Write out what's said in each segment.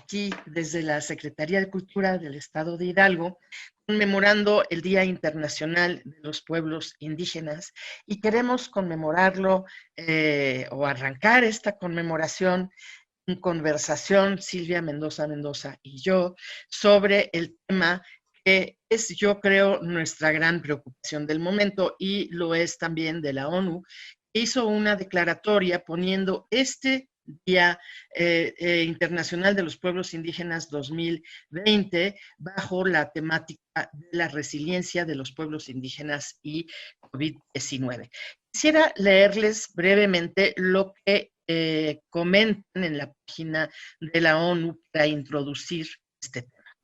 aquí desde la Secretaría de Cultura del Estado de Hidalgo, conmemorando el Día Internacional de los Pueblos Indígenas, y queremos conmemorarlo o arrancar esta conmemoración en conversación, Silvia Mendoza y yo, sobre el tema que es, yo creo, nuestra gran preocupación del momento, y lo es también de la ONU, que hizo una declaratoria poniendo este Día Internacional de los Pueblos Indígenas 2020 bajo la temática de la resiliencia de los pueblos indígenas y COVID-19. Quisiera leerles brevemente lo que comentan en la página de la ONU para introducir este tema.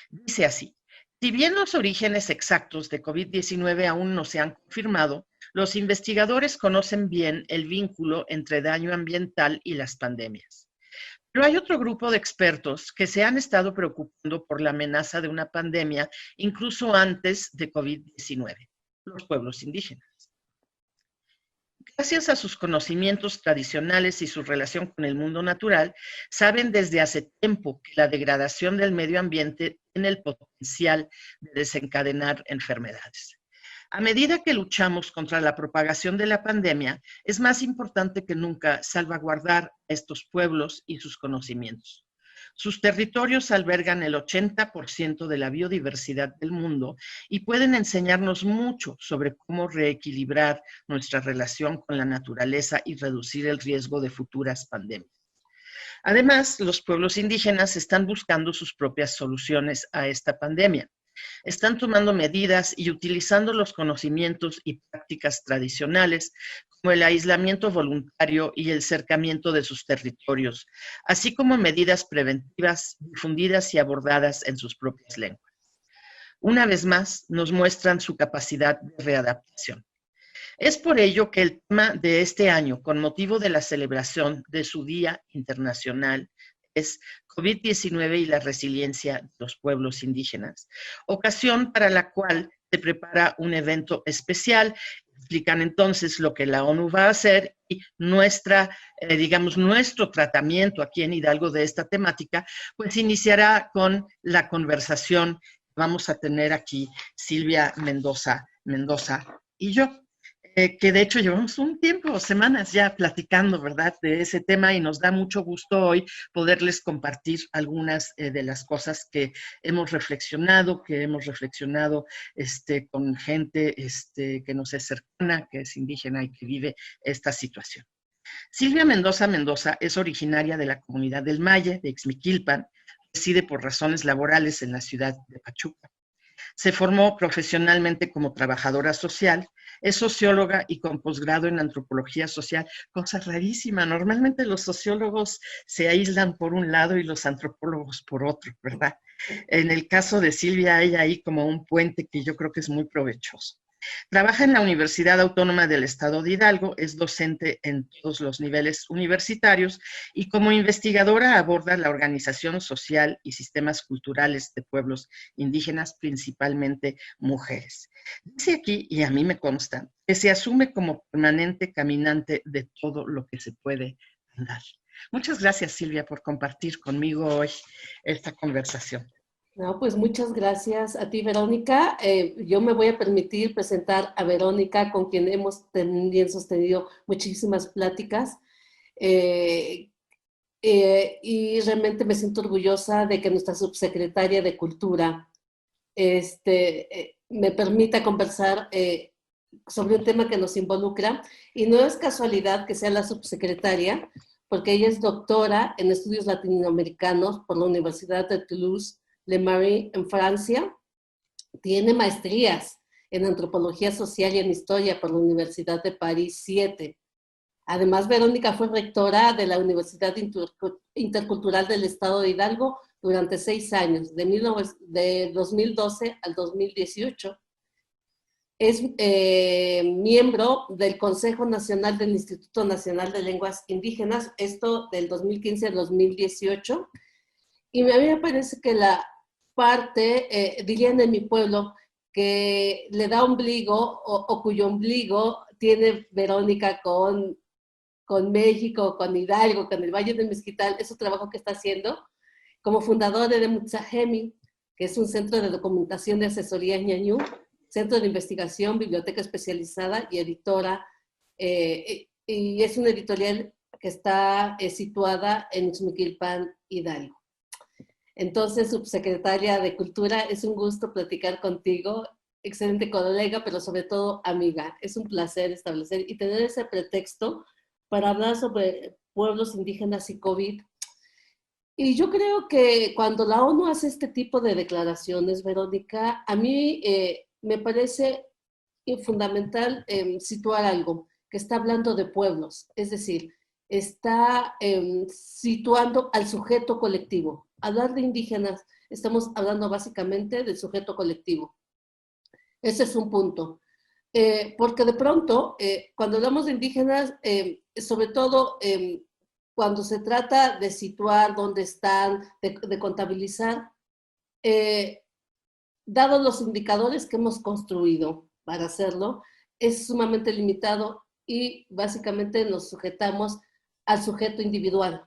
Dice así: si bien los orígenes exactos de COVID-19 aún no se han confirmado, los investigadores conocen bien el vínculo entre daño ambiental y las pandemias. Pero hay otro grupo de expertos que se han estado preocupando por la amenaza de una pandemia incluso antes de COVID-19, los pueblos indígenas. Gracias a sus conocimientos tradicionales y su relación con el mundo natural, saben desde hace tiempo que la degradación del medio ambiente tiene el potencial de desencadenar enfermedades. A medida que luchamos contra la propagación de la pandemia, es más importante que nunca salvaguardar a estos pueblos y sus conocimientos. Sus territorios albergan el 80% de la biodiversidad del mundo y pueden enseñarnos mucho sobre cómo reequilibrar nuestra relación con la naturaleza y reducir el riesgo de futuras pandemias. Además, los pueblos indígenas están buscando sus propias soluciones a esta pandemia. Están tomando medidas y utilizando los conocimientos y prácticas tradicionales, como el aislamiento voluntario y el cercamiento de sus territorios, así como medidas preventivas difundidas y abordadas en sus propias lenguas. Una vez más, nos muestran su capacidad de readaptación. Es por ello que el tema de este año, con motivo de la celebración de su Día Internacional, es COVID-19 y la resiliencia de los pueblos indígenas, ocasión para la cual se prepara un evento especial. Explican entonces lo que la ONU va a hacer y nuestro tratamiento aquí en Hidalgo de esta temática, pues iniciará con la conversación que vamos a tener aquí Silvia Mendoza y yo. Que de hecho llevamos un tiempo, semanas ya platicando, ¿verdad?, de ese tema, y nos da mucho gusto hoy poderles compartir algunas de las cosas que hemos reflexionado con gente que nos es cercana, que es indígena y que vive esta situación. Silvia Mendoza es originaria de la comunidad del Maye, de Ixmiquilpan, reside por razones laborales en la ciudad de Pachuca. Se formó profesionalmente como trabajadora social, es socióloga y con posgrado en antropología social, cosa rarísima. Normalmente los sociólogos se aíslan por un lado y los antropólogos por otro, ¿verdad? En el caso de Silvia, hay ahí como un puente que yo creo que es muy provechoso. Trabaja en la Universidad Autónoma del Estado de Hidalgo, es docente en todos los niveles universitarios y como investigadora aborda la organización social y sistemas culturales de pueblos indígenas, principalmente mujeres. Dice aquí, y a mí me consta, que se asume como permanente caminante de todo lo que se puede andar. Muchas gracias, Silvia, por compartir conmigo hoy esta conversación. No, pues muchas gracias a ti, Verónica. Yo me voy a permitir presentar a Verónica, con quien hemos también sostenido muchísimas pláticas. Y realmente me siento orgullosa de que nuestra subsecretaria de Cultura me permita conversar sobre un tema que nos involucra. Y no es casualidad que sea la subsecretaria, porque ella es doctora en estudios latinoamericanos por la Universidad de Toulouse Le Marie en Francia, tiene maestrías en antropología social y en historia por la Universidad de París 7. Además, Verónica fue rectora de la Universidad Intercultural del Estado de Hidalgo durante 6 años, de 2012 al 2018. Es miembro del Consejo Nacional del Instituto Nacional de Lenguas Indígenas, esto del 2015 al 2018. Y a mí me parece que la parte, dirían en mi pueblo, que le da ombligo o cuyo ombligo tiene Verónica con México, con Hidalgo, con el Valle de Mezquital, es su trabajo que está haciendo. como fundador de Mutsahemi, que es un centro de documentación de asesoría ñañú, centro de investigación, biblioteca especializada y editora, y es una editorial que está situada en Ixmiquilpan, Hidalgo. Entonces, subsecretaria de Cultura, es un gusto platicar contigo, excelente colega, pero sobre todo amiga. Es un placer establecer y tener ese pretexto para hablar sobre pueblos indígenas y COVID. Y yo creo que cuando la ONU hace este tipo de declaraciones, Verónica, a mí me parece fundamental situar algo, que está hablando de pueblos, es decir, está situando al sujeto colectivo. Hablar de indígenas, estamos hablando básicamente del sujeto colectivo. Ese es un punto. Porque de pronto, cuando hablamos de indígenas, sobre todo cuando se trata de situar dónde están, de contabilizar, dados los indicadores que hemos construido para hacerlo, es sumamente limitado y básicamente nos sujetamos al sujeto individual,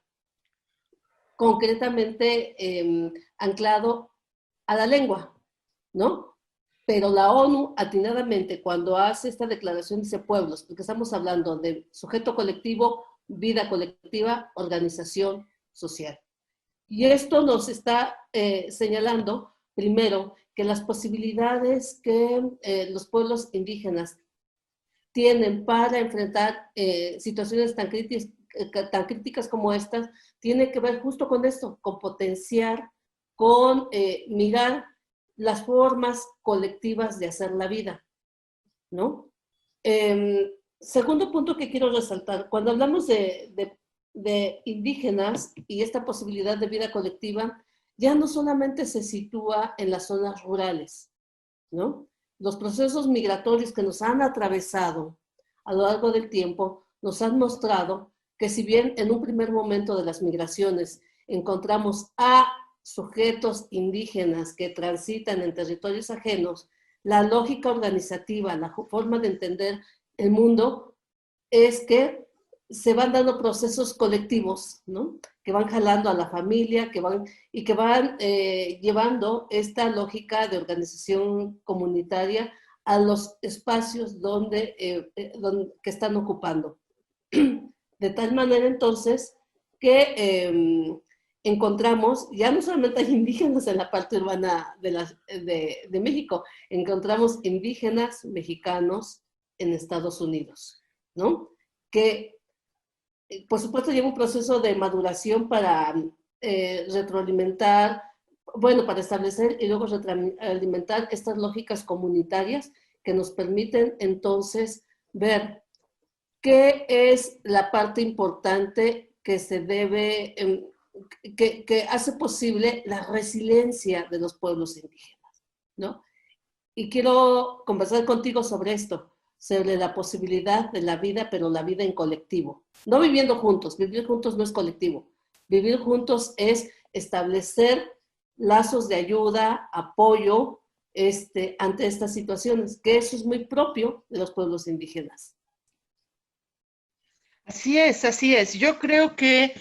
concretamente anclado a la lengua, ¿no? Pero la ONU, atinadamente, cuando hace esta declaración, dice pueblos, porque estamos hablando de sujeto colectivo, vida colectiva, organización social. Y esto nos está señalando, primero, que las posibilidades que los pueblos indígenas tienen para enfrentar situaciones tan críticas como estas, tiene que ver justo con esto, con potenciar, con mirar las formas colectivas de hacer la vida, ¿no? Segundo punto que quiero resaltar, cuando hablamos de indígenas y esta posibilidad de vida colectiva, ya no solamente se sitúa en las zonas rurales, ¿no? Los procesos migratorios que nos han atravesado a lo largo del tiempo nos han mostrado que si bien en un primer momento de las migraciones encontramos a sujetos indígenas que transitan en territorios ajenos, la lógica organizativa, la forma de entender el mundo es que se van dando procesos colectivos, ¿no? Que van jalando a la familia, que van llevando esta lógica de organización comunitaria a los espacios que están ocupando. De tal manera entonces que encontramos, ya no solamente hay indígenas en la parte urbana de México, encontramos indígenas mexicanos en Estados Unidos, ¿no? Que por supuesto lleva un proceso de maduración para retroalimentar, bueno, para establecer y luego retroalimentar estas lógicas comunitarias que nos permiten entonces ver qué es la parte importante que se debe, que hace posible la resiliencia de los pueblos indígenas, ¿no? Y quiero conversar contigo sobre esto, sobre la posibilidad de la vida, pero la vida en colectivo. No viviendo juntos, vivir juntos no es colectivo. Vivir juntos es establecer lazos de ayuda, apoyo ante estas situaciones, que eso es muy propio de los pueblos indígenas. Así es, así es. Yo creo que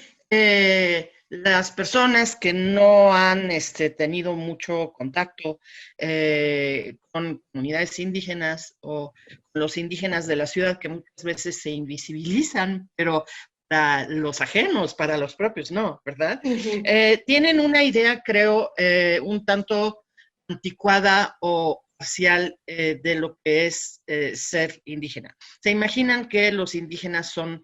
las personas que no han tenido mucho contacto con comunidades indígenas o con los indígenas de la ciudad, que muchas veces se invisibilizan, pero para los ajenos, para los propios, no, ¿verdad? Uh-huh. Tienen una idea, creo, un tanto anticuada o parcial de lo que es ser indígena. Se imaginan que los indígenas son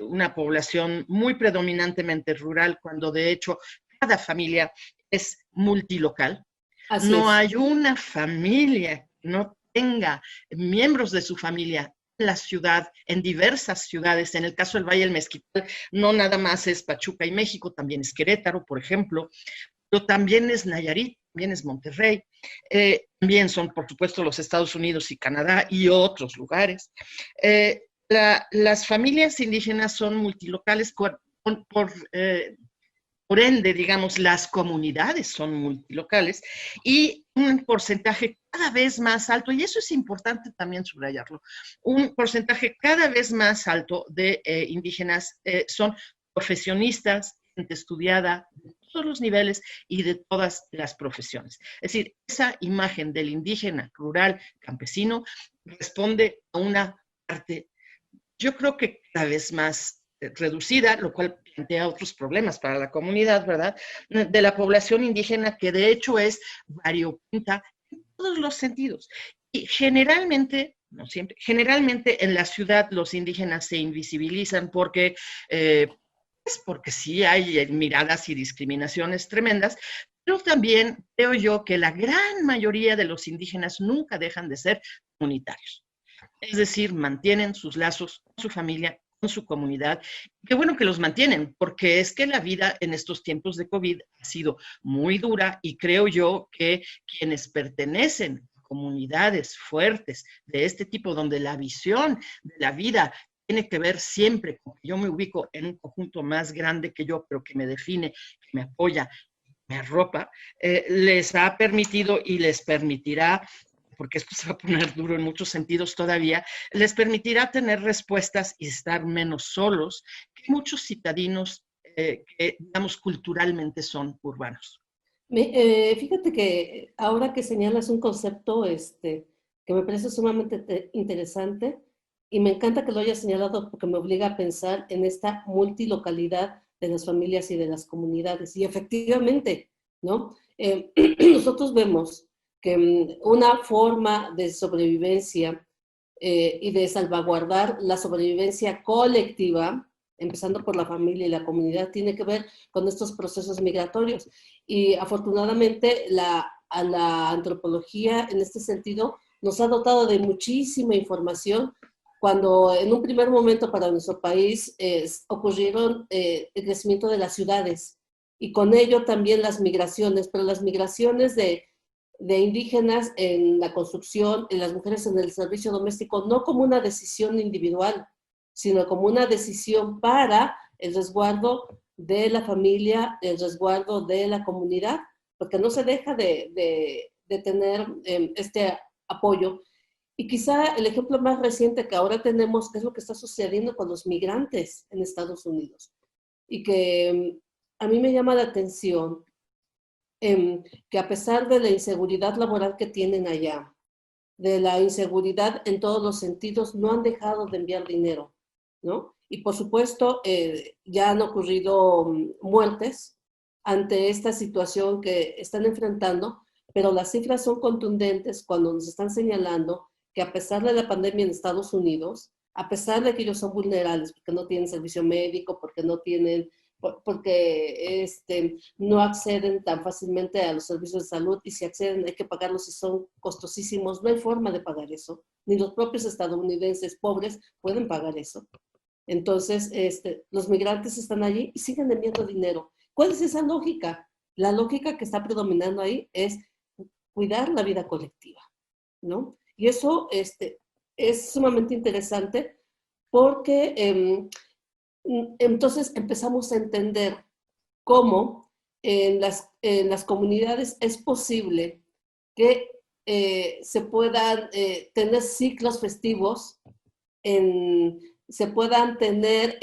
una población muy predominantemente rural, cuando de hecho cada familia es multilocal. Así no es. Hay una familia que no tenga miembros de su familia en la ciudad, en diversas ciudades. En el caso del Valle del Mezquital, no nada más es Pachuca y México, también es Querétaro, por ejemplo, pero también es Nayarit, también es Monterrey, también son, por supuesto, los Estados Unidos y Canadá y otros lugares. Las familias indígenas son multilocales, por ende, digamos, las comunidades son multilocales y un porcentaje cada vez más alto, y eso es importante también subrayarlo, un porcentaje cada vez más alto de indígenas son profesionistas, gente estudiada, todos los niveles y de todas las profesiones. Es decir, esa imagen del indígena rural campesino responde a una parte, yo creo que cada vez más reducida, lo cual plantea otros problemas para la comunidad, ¿verdad? De la población indígena, que de hecho es variopinta en todos los sentidos. Y generalmente, no siempre, generalmente en la ciudad los indígenas se invisibilizan porque sí hay miradas y discriminaciones tremendas, pero también creo yo que la gran mayoría de los indígenas nunca dejan de ser comunitarios. Es decir, mantienen sus lazos con su familia, con su comunidad. Qué bueno que los mantienen, porque es que la vida en estos tiempos de COVID ha sido muy dura y creo yo que quienes pertenecen a comunidades fuertes de este tipo, donde la visión de la vida tiene que ver siempre con que yo me ubico en un conjunto más grande que yo, pero que me define, que me apoya, me arropa, les ha permitido y les permitirá, porque esto se va a poner duro en muchos sentidos todavía, les permitirá tener respuestas y estar menos solos que muchos citadinos que, digamos, culturalmente son urbanos. Fíjate que ahora que señalas un concepto que me parece sumamente interesante y me encanta que lo hayas señalado porque me obliga a pensar en esta multilocalidad de las familias y de las comunidades. Y efectivamente, ¿no? Nosotros vemos que una forma de sobrevivencia y de salvaguardar la sobrevivencia colectiva, empezando por la familia y la comunidad, tiene que ver con estos procesos migratorios. Y afortunadamente a la antropología en este sentido nos ha dotado de muchísima información cuando en un primer momento para nuestro país ocurrieron el crecimiento de las ciudades y con ello también las migraciones, pero las migraciones de indígenas en la construcción, en las mujeres en el servicio doméstico, no como una decisión individual, sino como una decisión para el resguardo de la familia, el resguardo de la comunidad, porque no se deja de tener este apoyo. Y quizá el ejemplo más reciente que ahora tenemos es lo que está sucediendo con los migrantes en Estados Unidos. Y que a mí me llama la atención que a pesar de la inseguridad laboral que tienen allá, de la inseguridad en todos los sentidos, no han dejado de enviar dinero, ¿no? Y por supuesto, ya han ocurrido muertes ante esta situación que están enfrentando, pero las cifras son contundentes cuando nos están señalando que a pesar de la pandemia en Estados Unidos, a pesar de que ellos son vulnerables porque no tienen servicio médico, porque no tienen, porque no acceden tan fácilmente a los servicios de salud, y si acceden hay que pagarlos y son costosísimos, no hay forma de pagar eso, ni los propios estadounidenses pobres pueden pagar eso. Entonces, los migrantes están allí y siguen enviando dinero. ¿Cuál es esa lógica? La lógica que está predominando ahí es cuidar la vida colectiva, ¿no? Y eso es sumamente interesante porque entonces empezamos a entender cómo en las comunidades es posible que se puedan tener ciclos festivos, se puedan tener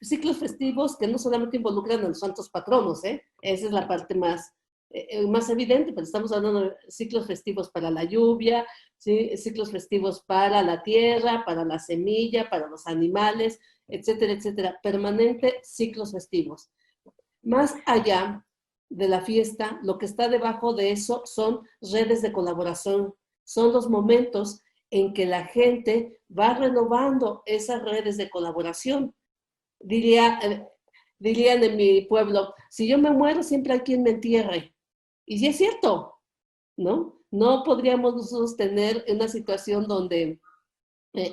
ciclos festivos que no solamente involucran a los santos patronos, esa es la parte más evidente, pero estamos hablando de ciclos festivos para la lluvia, ¿sí? Ciclos festivos para la tierra, para la semilla, para los animales, etcétera, etcétera. Permanente ciclos festivos. Más allá de la fiesta, lo que está debajo de eso son redes de colaboración, son los momentos en que la gente va renovando esas redes de colaboración. Dirían en mi pueblo, si yo me muero, siempre hay quien me entierre. Y sí es cierto, ¿no? No podríamos nosotros tener una situación donde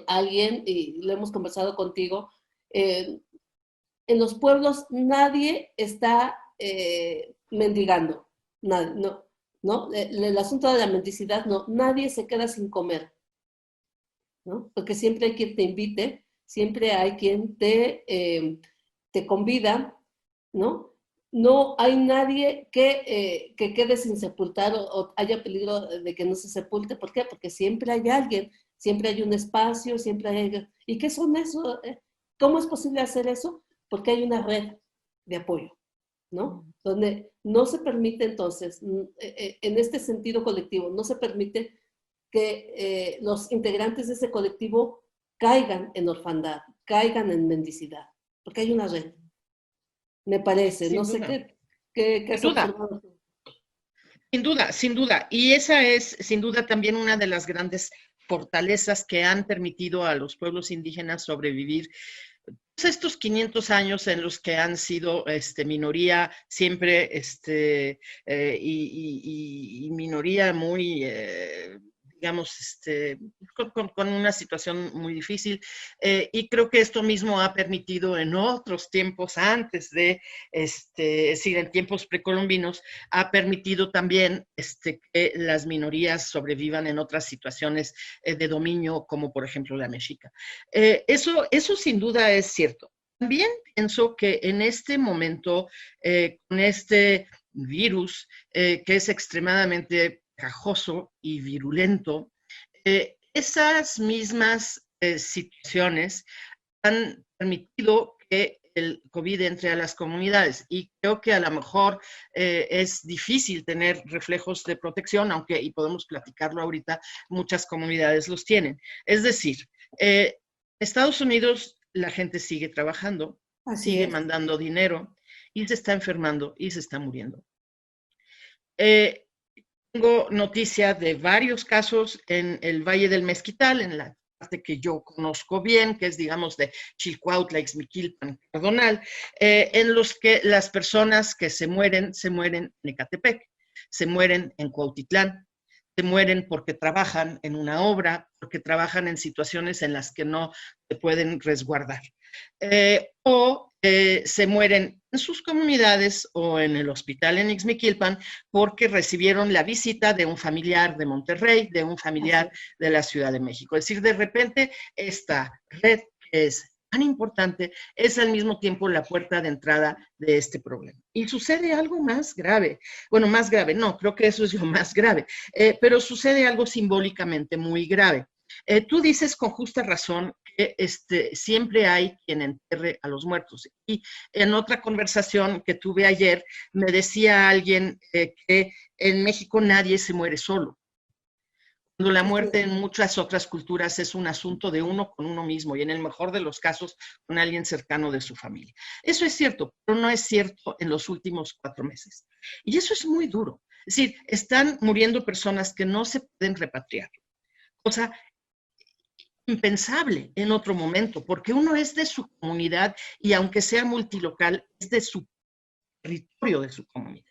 alguien, y lo hemos conversado contigo, en los pueblos nadie está mendigando, no, el asunto de la mendicidad, no, nadie se queda sin comer, ¿no? Porque siempre hay quien te invite, siempre hay quien te convida, ¿no? No hay nadie que quede sin sepultar o haya peligro de que no se sepulte. ¿Por qué? Porque siempre hay alguien, siempre hay un espacio, siempre hay alguien. ¿Y qué son eso? ¿Cómo es posible hacer eso? porque hay una red de apoyo, ¿no? Donde no se permite entonces, en este sentido colectivo, no se permite que los integrantes de ese colectivo caigan en orfandad, caigan en mendicidad, porque hay una red, me parece. No Sin sé duda, qué sin has duda. observado tú. Sin duda, sin duda. Y esa es, sin duda, también una de las grandes fortalezas que han permitido a los pueblos indígenas sobrevivir estos 500 años en los que han sido minoría siempre y minoría muy, digamos, con una situación muy difícil. Y creo que esto mismo ha permitido en otros tiempos, antes de, es decir, en tiempos precolombinos, ha permitido también que las minorías sobrevivan en otras situaciones de dominio, como por ejemplo la mexica. Eso sin duda es cierto. También pienso que en este momento, con este virus que es extremadamente pegajoso y virulento, esas mismas situaciones han permitido que el COVID entre a las comunidades y creo que a lo mejor es difícil tener reflejos de protección, aunque, y podemos platicarlo ahorita, muchas comunidades los tienen. Es decir, Estados Unidos la gente sigue trabajando, Así sigue es. mandando dinero y se está enfermando y se está muriendo. Eh, Tengo noticia de varios casos en el Valle del Mezquital, en la parte que yo conozco bien, que es, digamos, de Chilcuautla, Ixmiquilpan, Cardonal, en los que las personas que se mueren en Ecatepec, se mueren en Cuautitlán, se mueren porque trabajan en una obra, porque trabajan en situaciones en las que no se pueden resguardar. O se mueren en sus comunidades o en el hospital en Ixmiquilpan porque recibieron la visita de un familiar de Monterrey, de un familiar de la Ciudad de México. Es decir, de repente esta red que es tan importante es al mismo tiempo la puerta de entrada de este problema. Y sucede algo más grave. Bueno, más grave, no, creo que eso es lo más grave, pero sucede algo simbólicamente muy grave. Tú dices con justa razón que siempre hay quien enterre a los muertos. Y en otra conversación que tuve ayer, me decía alguien que en México nadie se muere solo. Cuando la muerte en muchas otras culturas es un asunto de uno con uno mismo y en el mejor de los casos con alguien cercano de su familia. Eso es cierto, pero no es cierto en los últimos 4 meses. Y eso es muy duro. Es decir, están muriendo personas que no se pueden repatriar. Cosa impensable en otro momento, porque uno es de su comunidad y aunque sea multilocal, es de su territorio, de su comunidad.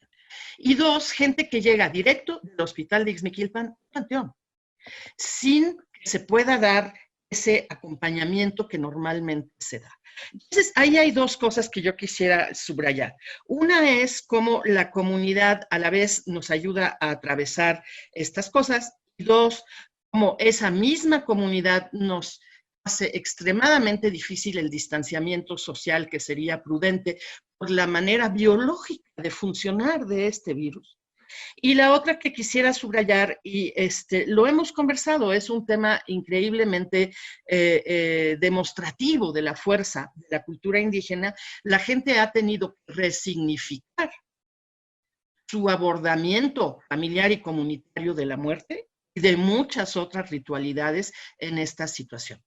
Y 2, gente que llega directo del hospital de Ixmiquilpan, Panteón, sin que se pueda dar ese acompañamiento que normalmente se da. Entonces, ahí hay 2 cosas que yo quisiera subrayar. Una es cómo la comunidad a la vez nos ayuda a atravesar estas cosas, y 2, cómo esa misma comunidad nos hace extremadamente difícil el distanciamiento social que sería prudente por la manera biológica de funcionar de este virus. Y la otra que quisiera subrayar, y lo hemos conversado, es un tema increíblemente demostrativo de la fuerza de la cultura indígena, la gente ha tenido que resignificar su abordamiento familiar y comunitario de la muerte y de muchas otras ritualidades en esta situación.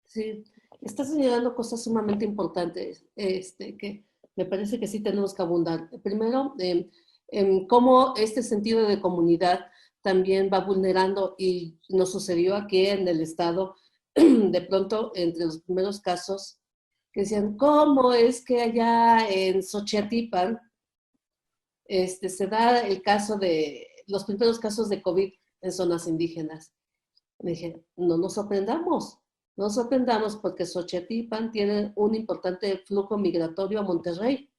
Sí, estás señalando cosas sumamente importantes, que me parece que sí tenemos que abundar. Primero, cómo este sentido de comunidad también va vulnerando, y nos sucedió aquí en el estado, de pronto, entre los primeros casos, que decían, ¿cómo es que allá en Xochiatilpan se da el caso de, los primeros casos de COVID en zonas indígenas? Me dije, no nos sorprendamos. No nos sorprendamos porque Xochiatilpan tiene un importante flujo migratorio a Monterrey.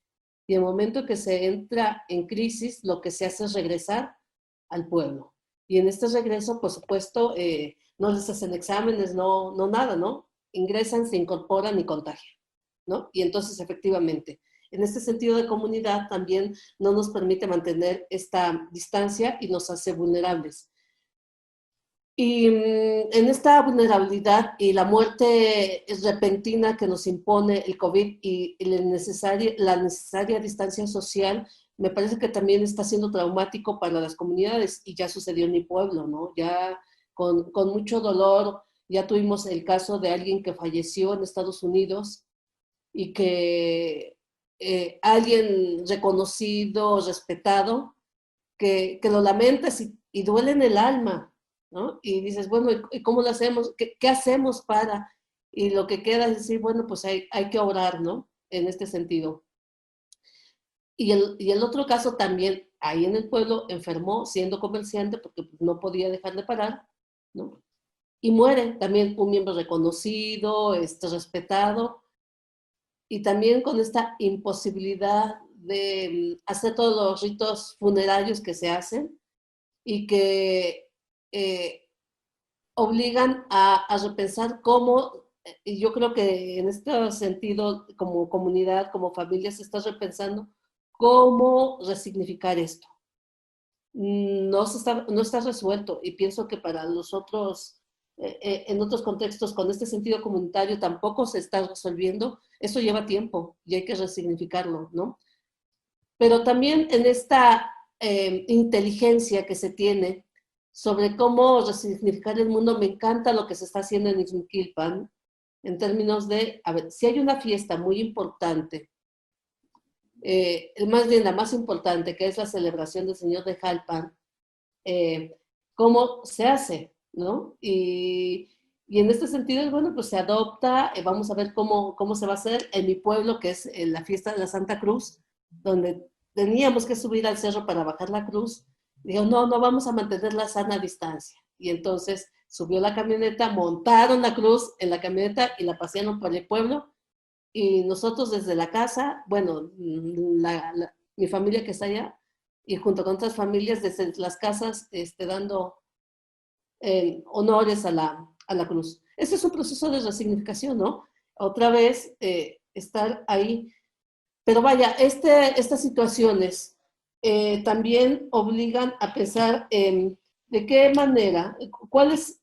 Y el momento que se entra en crisis, lo que se hace es regresar al pueblo. Y en este regreso, por supuesto, no les hacen exámenes, no nada, ¿no? Ingresan, se incorporan y contagian, ¿no? Y entonces, efectivamente, en este sentido de comunidad también no nos permite mantener esta distancia y nos hace vulnerables. Y en esta vulnerabilidad y la muerte repentina que nos impone el COVID y la necesaria distancia social, me parece que también está siendo traumático para las comunidades y ya sucedió en mi pueblo, ¿no? Ya con mucho dolor, ya tuvimos el caso de alguien que falleció en Estados Unidos y que alguien reconocido, respetado, que lo lamentas y duele en el alma, ¿no? Y dices, bueno, ¿y cómo lo hacemos? ¿Qué hacemos para? Y lo que queda es decir, bueno, pues hay que obrar, ¿no? En este sentido. Y el otro caso también, ahí en el pueblo, enfermó siendo comerciante porque no podía dejar de parar, ¿no? Y muere también un miembro reconocido, respetado, y también con esta imposibilidad de hacer todos los ritos funerarios que se hacen y que eh, obligan a repensar cómo, y yo creo que en este sentido, como comunidad, como familia, se está repensando cómo resignificar esto. No está resuelto y pienso que para los otros, en otros contextos con este sentido comunitario tampoco se está resolviendo. Eso lleva tiempo y hay que resignificarlo, ¿no? Pero también en esta inteligencia que se tiene sobre cómo resignificar el mundo, me encanta lo que se está haciendo en Ixmiquilpan, en términos de, a ver, si hay una fiesta muy importante, más bien la más importante, que es la celebración del Señor de Jalpan, ¿cómo se hace? ¿No? Y en este sentido, bueno, pues se adopta, vamos a ver cómo se va a hacer en mi pueblo, que es la fiesta de la Santa Cruz, donde teníamos que subir al cerro para bajar la cruz. Dijo, no vamos a mantener la sana distancia. Y entonces subió la camioneta, montaron la cruz en la camioneta y la pasearon por el pueblo. Y nosotros desde la casa, bueno, mi familia que está allá, y junto con otras familias desde las casas, dando honores a la cruz. Ese es un proceso de resignificación, ¿no? Otra vez, estar ahí. Pero vaya, estas situaciones también obligan a pensar en de qué manera, cuál es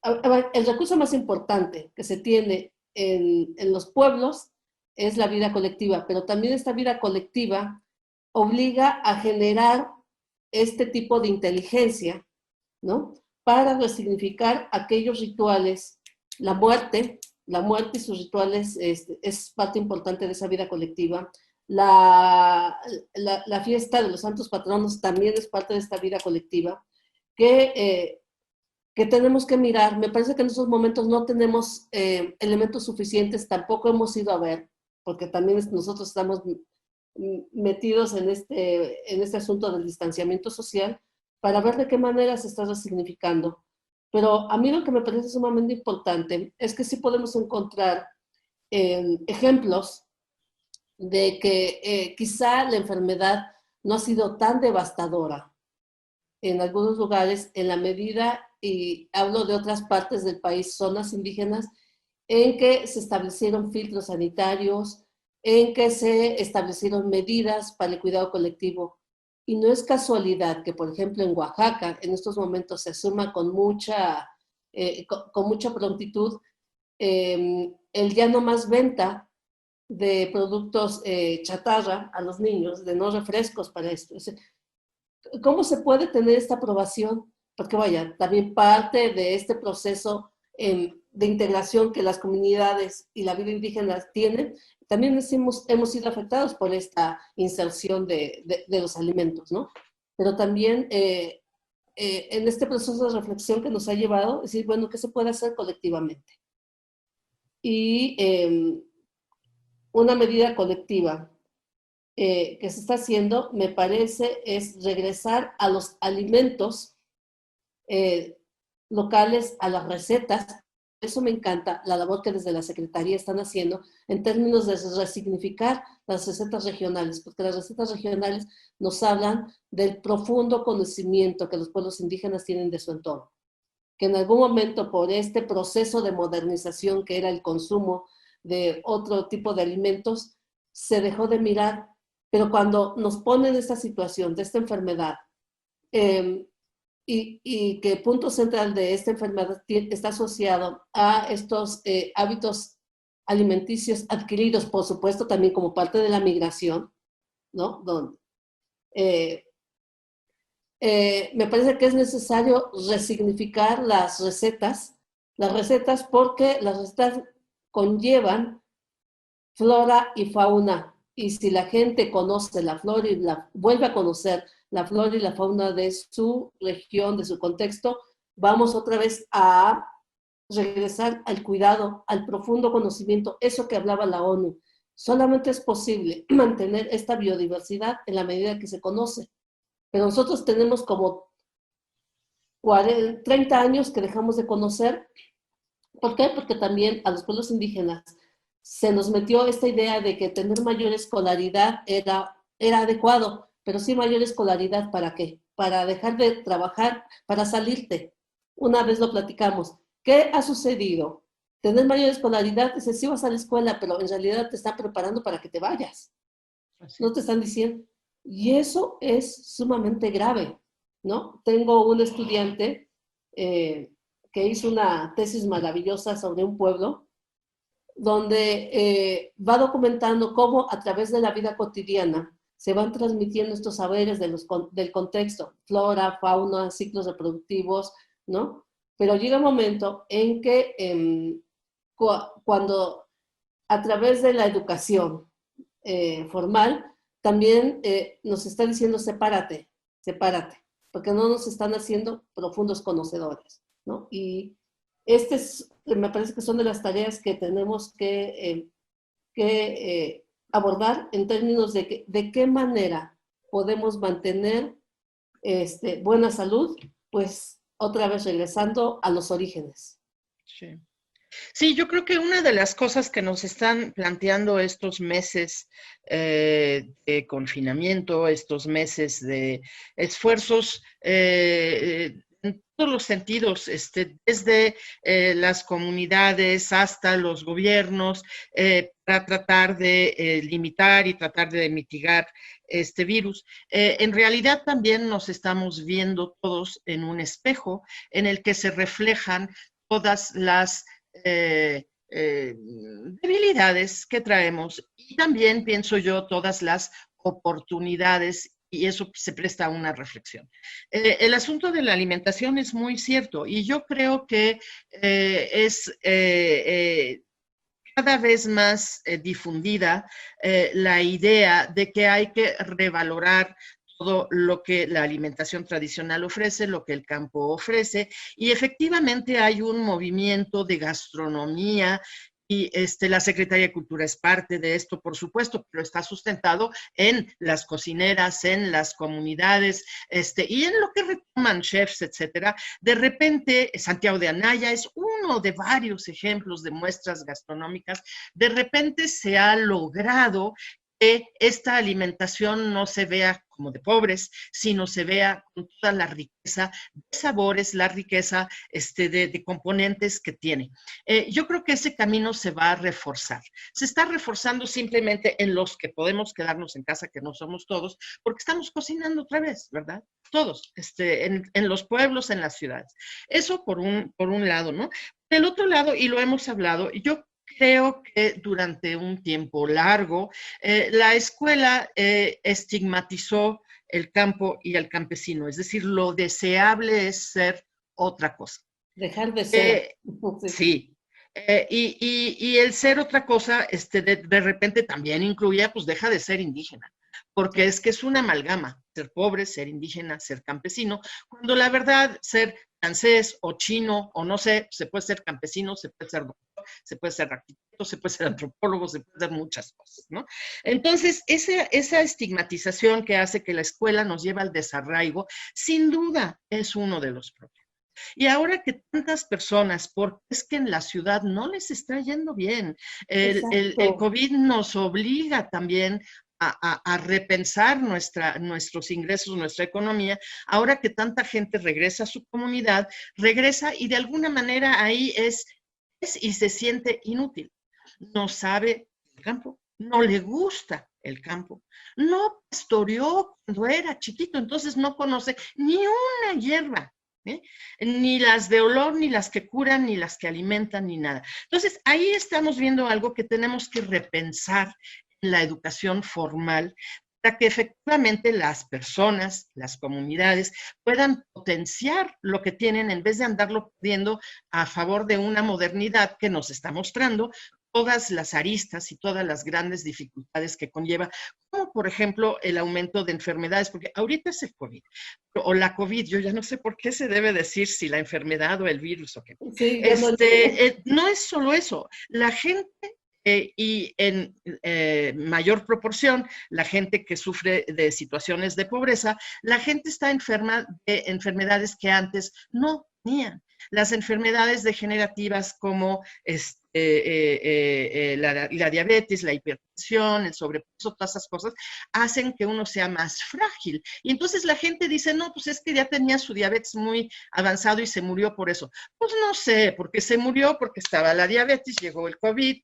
el recurso más importante que se tiene en los pueblos es la vida colectiva, pero también esta vida colectiva obliga a generar este tipo de inteligencia, ¿no? Para resignificar aquellos rituales, la muerte y sus rituales es parte importante de esa vida colectiva. La fiesta de los santos patronos también es parte de esta vida colectiva que tenemos que mirar. Me parece que en estos momentos no tenemos elementos suficientes, tampoco hemos ido a ver, porque también nosotros estamos metidos en este asunto del distanciamiento social, para ver de qué manera se está resignificando. Pero a mí lo que me parece sumamente importante es que sí podemos encontrar ejemplos de que quizá la enfermedad no ha sido tan devastadora en algunos lugares en la medida, y hablo de otras partes del país, zonas indígenas, en que se establecieron filtros sanitarios, en que se establecieron medidas para el cuidado colectivo. Y no es casualidad que, por ejemplo, en Oaxaca, en estos momentos se asuma con mucha prontitud el ya no más venta de productos chatarra a los niños, de no refrescos para esto. ¿Cómo se puede tener esta aprobación? Porque vaya, también parte de este proceso de integración que las comunidades y la vida indígena tienen, también hemos sido afectados por esta inserción de los alimentos, ¿no? Pero también en este proceso de reflexión que nos ha llevado, es decir, bueno, ¿qué se puede hacer colectivamente? Y una medida colectiva que se está haciendo, me parece, es regresar a los alimentos locales, a las recetas. Eso me encanta, la labor que desde la Secretaría están haciendo en términos de resignificar las recetas regionales, porque las recetas regionales nos hablan del profundo conocimiento que los pueblos indígenas tienen de su entorno, que en algún momento por este proceso de modernización que era el consumo de otro tipo de alimentos, se dejó de mirar. Pero cuando nos ponen esta situación de esta enfermedad, y que el punto central de esta enfermedad está asociado a estos hábitos alimenticios adquiridos, por supuesto, también como parte de la migración, ¿no? Donde, me parece que es necesario resignificar las recetas porque las recetas conllevan flora y fauna, y si la gente conoce la flora y vuelve a conocer la flora y la fauna de su región, de su contexto, vamos otra vez a regresar al cuidado, al profundo conocimiento, eso que hablaba la ONU. Solamente es posible mantener esta biodiversidad en la medida que se conoce. Pero nosotros tenemos como 30 años que dejamos de conocer. ¿Por qué? Porque también a los pueblos indígenas se nos metió esta idea de que tener mayor escolaridad era adecuado, pero sí mayor escolaridad, ¿para qué? Para dejar de trabajar, para salirte. Una vez lo platicamos. ¿Qué ha sucedido? Tener mayor escolaridad, dices, sí vas a la escuela, pero en realidad te están preparando para que te vayas. No te están diciendo. Y eso es sumamente grave, ¿no? Tengo un estudiante que hizo una tesis maravillosa sobre un pueblo donde va documentando cómo a través de la vida cotidiana se van transmitiendo estos saberes del contexto, flora, fauna, ciclos reproductivos, ¿no? Pero llega un momento en que cuando a través de la educación formal también nos está diciendo sepárate, porque no nos están haciendo profundos conocedores, ¿no? Y me parece que son de las tareas que tenemos que abordar en términos de qué manera podemos mantener buena salud, pues otra vez regresando a los orígenes. Sí. Sí, yo creo que una de las cosas que nos están planteando estos meses de confinamiento, estos meses de esfuerzos en todos los sentidos, desde las comunidades hasta los gobiernos, para tratar de limitar y tratar de mitigar este virus. En realidad también nos estamos viendo todos en un espejo en el que se reflejan todas las debilidades que traemos y también, pienso yo, todas las oportunidades, y eso se presta a una reflexión. El asunto de la alimentación es muy cierto y yo creo que es cada vez más difundida la idea de que hay que revalorar todo lo que la alimentación tradicional ofrece, lo que el campo ofrece, y efectivamente hay un movimiento de gastronomía y la Secretaría de Cultura es parte de esto, por supuesto, pero está sustentado en las cocineras, en las comunidades, y en lo que retoman chefs, etcétera. De repente, Santiago de Anaya es uno de varios ejemplos de muestras gastronómicas. De repente se ha logrado que esta alimentación no se vea como de pobres, sino se vea con toda la riqueza de sabores, la riqueza de componentes que tiene. Yo creo que ese camino se va a reforzar. Se está reforzando simplemente en los que podemos quedarnos en casa, que no somos todos, porque estamos cocinando otra vez, ¿verdad? Todos, en los pueblos, en las ciudades. Eso por un lado, ¿no? Del otro lado, y lo hemos hablado, yo creo que durante un tiempo largo la escuela estigmatizó el campo y el campesino, es decir, lo deseable es ser otra cosa. Dejar de ser. Sí. Y el ser otra cosa, de repente también incluía, pues deja de ser indígena, porque es que es una amalgama, ser pobre, ser indígena, ser campesino, cuando la verdad, ser francés o chino o no sé, se puede ser campesino, se puede ser doctor, se puede ser arquitecto, se puede ser antropólogo, se puede ser muchas cosas, ¿no? Entonces, esa estigmatización que hace que la escuela nos lleva al desarraigo, sin duda es uno de los problemas. Y ahora que tantas personas, porque es que en la ciudad no les está yendo bien, el COVID nos obliga también a repensar nuestros ingresos, nuestra economía, ahora que tanta gente regresa a su comunidad, regresa y de alguna manera ahí es y se siente inútil. No sabe el campo, no le gusta el campo. No pastoreó cuando era chiquito, entonces no conoce ni una hierba, ¿eh? Ni las de olor, ni las que curan, ni las que alimentan, ni nada. Entonces, ahí estamos viendo algo que tenemos que repensar en la educación formal para que efectivamente las personas, las comunidades, puedan potenciar lo que tienen en vez de andarlo pidiendo a favor de una modernidad que nos está mostrando todas las aristas y todas las grandes dificultades que conlleva, como por ejemplo el aumento de enfermedades, porque ahorita es el COVID, o la COVID, yo ya no sé por qué se debe decir si la enfermedad o el virus o qué. Sí, ya no. No es solo eso, la gente y en mayor proporción la gente que sufre de situaciones de pobreza, la gente está enferma de enfermedades que antes no tenían. Las enfermedades degenerativas como la diabetes, la hipertensión, el sobrepeso, todas esas cosas, hacen que uno sea más frágil. Y entonces la gente dice, no, pues es que ya tenía su diabetes muy avanzado y se murió por eso. Pues no sé, porque se murió porque estaba la diabetes, llegó el COVID,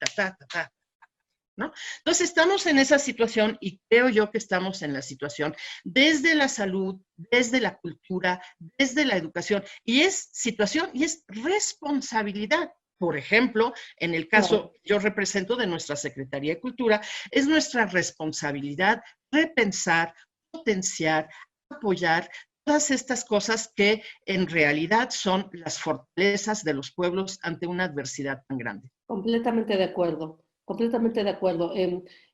¿no? Entonces estamos en esa situación y creo yo que estamos en la situación desde la salud, desde la cultura, desde la educación, y es situación y es responsabilidad. Por ejemplo, en el caso que yo represento de nuestra Secretaría de Cultura, es nuestra responsabilidad repensar, potenciar, apoyar todas estas cosas que en realidad son las fortalezas de los pueblos ante una adversidad tan grande. Completamente de acuerdo, completamente de acuerdo.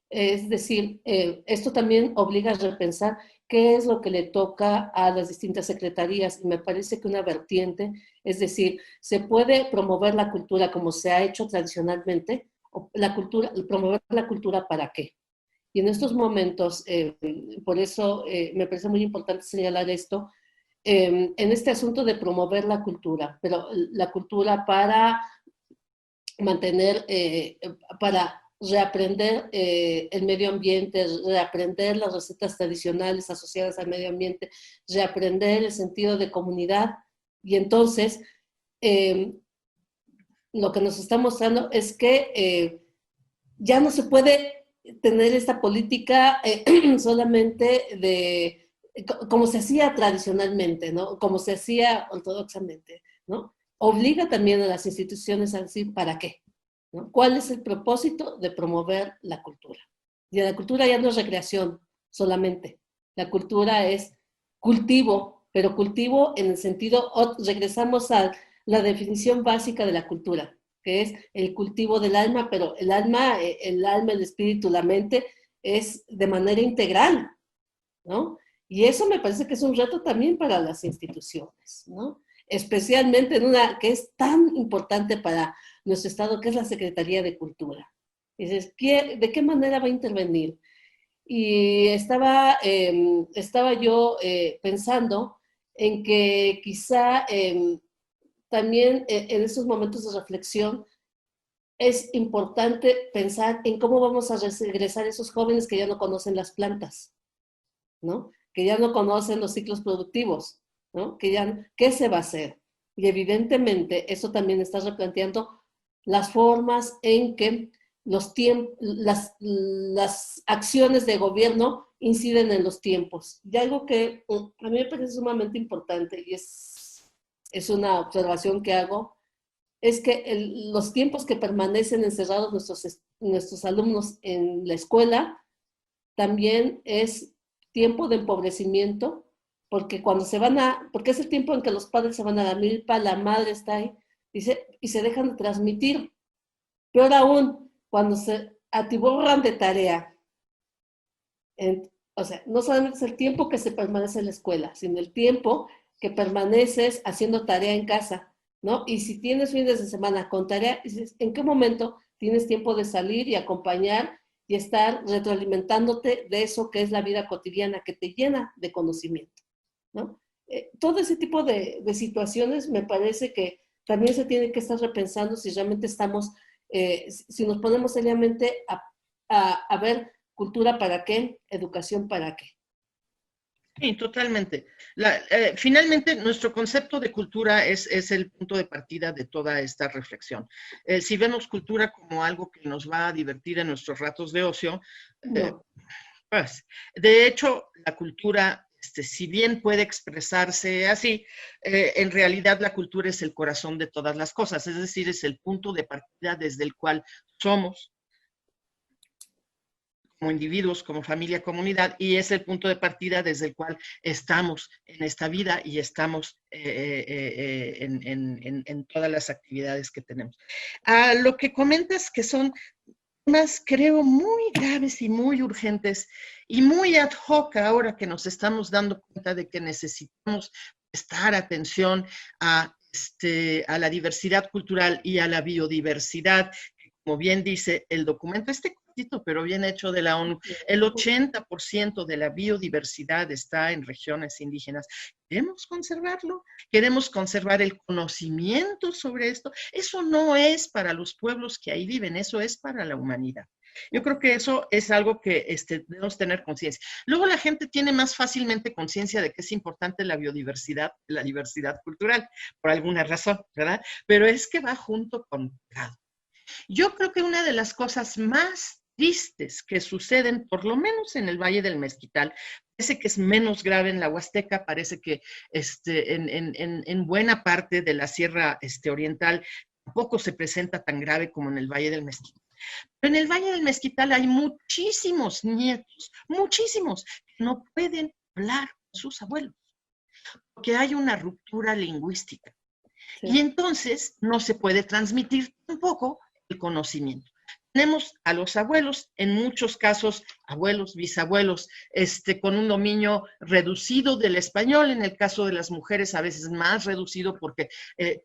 Es decir, esto también obliga a repensar qué es lo que le toca a las distintas secretarías, y me parece que una vertiente, es decir, se puede promover la cultura como se ha hecho tradicionalmente, o la cultura, promover la cultura ¿para qué? Y en estos momentos, por eso me parece muy importante señalar esto, en este asunto de promover la cultura, pero la cultura para mantener, para reaprender el medio ambiente, reaprender las recetas tradicionales asociadas al medio ambiente, reaprender el sentido de comunidad. Y entonces, lo que nos está mostrando es que ya no se puede tener esta política solamente de, como se hacía tradicionalmente, ¿no? Como se hacía ortodoxamente, ¿no? Obliga también a las instituciones a decir ¿para qué? ¿No? ¿Cuál es el propósito de promover la cultura? Y la cultura ya no es recreación solamente. La cultura es cultivo, pero cultivo en el sentido, regresamos a la definición básica de la cultura, que es el cultivo del alma, pero el alma, el espíritu, la mente, es de manera integral, ¿no? Y eso me parece que es un reto también para las instituciones, ¿no? Especialmente en una que es tan importante para nuestro Estado, que es la Secretaría de Cultura. Dices, ¿de qué manera va a intervenir? Y estaba yo pensando en que quizá también en estos momentos de reflexión es importante pensar en cómo vamos a regresar a esos jóvenes que ya no conocen las plantas, ¿no? Que ya no conocen los ciclos productivos, ¿no? ¿Qué se va a hacer? Y evidentemente eso también está replanteando las formas en que las acciones de gobierno inciden en los tiempos. Y algo que a mí me parece sumamente importante, y es una observación que hago, es que los tiempos que permanecen encerrados nuestros alumnos en la escuela también es tiempo de empobrecimiento, porque porque es el tiempo en que los padres se van a la milpa, la madre está ahí, y se dejan de transmitir. Peor aún, cuando se atiborran de tarea. O sea, no solamente es el tiempo que se permanece en la escuela, sino el tiempo que permaneces haciendo tarea en casa, ¿no? Y si tienes fines de semana con tarea, ¿en qué momento tienes tiempo de salir y acompañar y estar retroalimentándote de eso que es la vida cotidiana, que te llena de conocimiento, ¿no? Todo ese tipo de situaciones me parece que también se tiene que estar repensando si realmente estamos, si nos ponemos seriamente a ver cultura para qué, educación para qué. Sí, totalmente. Finalmente, nuestro concepto de cultura es el punto de partida de toda esta reflexión. Si vemos cultura como algo que nos va a divertir en nuestros ratos de ocio, eh, No. pues, de hecho, la cultura, si bien puede expresarse así, en realidad la cultura es el corazón de todas las cosas, es decir, es el punto de partida desde el cual somos como individuos, como familia, comunidad, y es el punto de partida desde el cual estamos en esta vida y estamos en todas las actividades que tenemos. A lo que comentas que son temas, creo, muy graves y muy urgentes y muy ad hoc ahora que nos estamos dando cuenta de que necesitamos prestar atención a la diversidad cultural y a la biodiversidad, como bien dice el documento, cortito, pero bien hecho de la ONU, el 80% de la biodiversidad está en regiones indígenas. ¿Queremos conservarlo? ¿Queremos conservar el conocimiento sobre esto? Eso no es para los pueblos que ahí viven, eso es para la humanidad. Yo creo que eso es algo que debemos tener conciencia. Luego la gente tiene más fácilmente conciencia de que es importante la biodiversidad, la diversidad cultural, por alguna razón, ¿verdad? Pero es que va junto con todo. Yo creo que una de las cosas más tristes que suceden, por lo menos en el Valle del Mezquital, parece que es menos grave en la Huasteca, parece que en buena parte de la Sierra Oriental tampoco se presenta tan grave como en el Valle del Mezquital. Pero en el Valle del Mezquital hay muchísimos nietos, muchísimos, que no pueden hablar con sus abuelos, porque hay una ruptura lingüística. Sí. Y entonces no se puede transmitir tampoco el conocimiento. Tenemos a los abuelos, en muchos casos, abuelos, bisabuelos, con un dominio reducido del español, en el caso de las mujeres a veces más reducido porque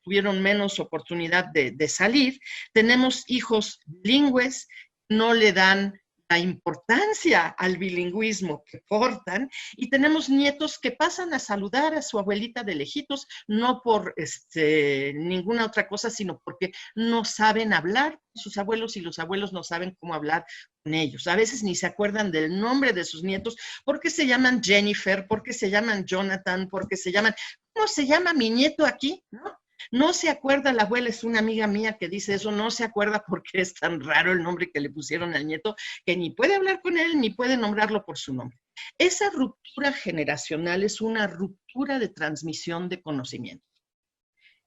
tuvieron menos oportunidad de salir. Tenemos hijos bilingües, no le dan la importancia al bilingüismo que portan, y tenemos nietos que pasan a saludar a su abuelita de lejitos, no por ninguna otra cosa, sino porque no saben hablar con sus abuelos y los abuelos no saben cómo hablar con ellos. A veces ni se acuerdan del nombre de sus nietos, porque se llaman Jennifer, porque se llaman Jonathan, porque se llaman, ¿cómo se llama mi nieto aquí? ¿No? No se acuerda, la abuela es una amiga mía que dice eso, no se acuerda porque es tan raro el nombre que le pusieron al nieto, que ni puede hablar con él, ni puede nombrarlo por su nombre. Esa ruptura generacional es una ruptura de transmisión de conocimiento.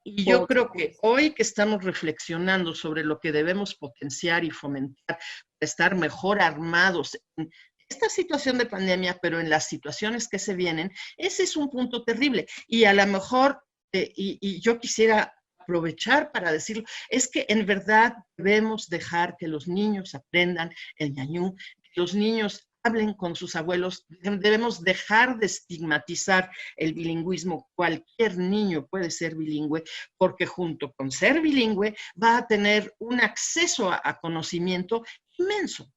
Y yo creo que hoy que estamos reflexionando sobre lo que debemos potenciar y fomentar para estar mejor armados en esta situación de pandemia, pero en las situaciones que se vienen, ese es un punto terrible. Y a lo mejor y yo quisiera aprovechar para decirlo, es que en verdad debemos dejar que los niños aprendan el ñañú, que los niños hablen con sus abuelos, debemos dejar de estigmatizar el bilingüismo. Cualquier niño puede ser bilingüe, porque junto con ser bilingüe va a tener un acceso a conocimiento inmenso.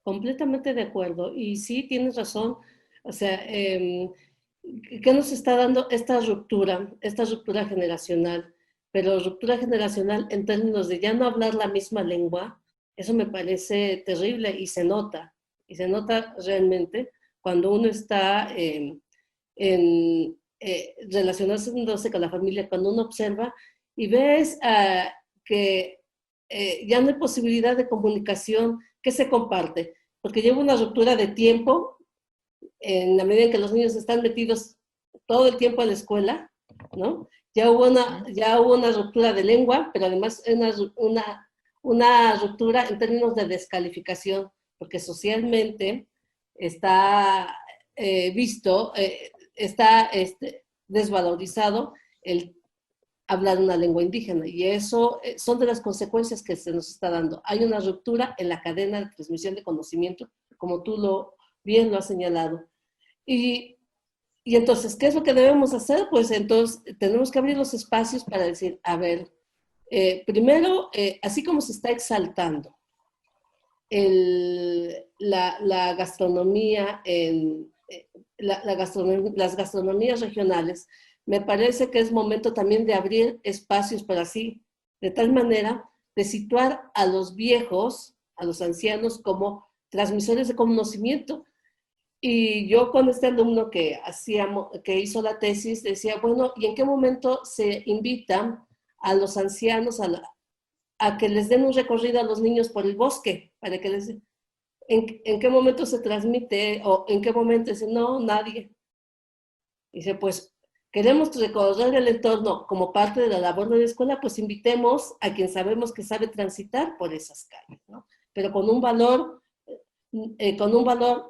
Completamente de acuerdo, y sí, tienes razón, o sea, ¿qué nos está dando esta ruptura generacional? Pero ruptura generacional en términos de ya no hablar la misma lengua, eso me parece terrible y se nota realmente cuando uno está relacionándose con la familia, cuando uno observa y ves que ya no hay posibilidad de comunicación que se comparte, porque lleva una ruptura de tiempo en la medida en que los niños están metidos todo el tiempo en la escuela, ¿no? Ya hubo una ruptura de lengua, pero además una ruptura en términos de descalificación, porque socialmente está está desvalorizado el hablar una lengua indígena, y eso son de las consecuencias que se nos está dando. Hay una ruptura en la cadena de transmisión de conocimiento, como tú bien lo has señalado. Y entonces, ¿qué es lo que debemos hacer? Pues entonces tenemos que abrir los espacios para decir, a ver, primero, así como se está exaltando la gastronomía, las gastronomías regionales, me parece que es momento también de abrir espacios para así, de tal manera de situar a los viejos, a los ancianos como transmisores de conocimiento. Y yo con este alumno que hizo la tesis decía, bueno, ¿y en qué momento se invita a los ancianos a que les den un recorrido a los niños por el bosque? Para que ¿en qué momento se transmite o en qué momento dice, no, nadie? Dice, pues queremos recorrer el entorno como parte de la labor de la escuela, pues invitemos a quien sabemos que sabe transitar por esas calles, ¿no? Pero con un valor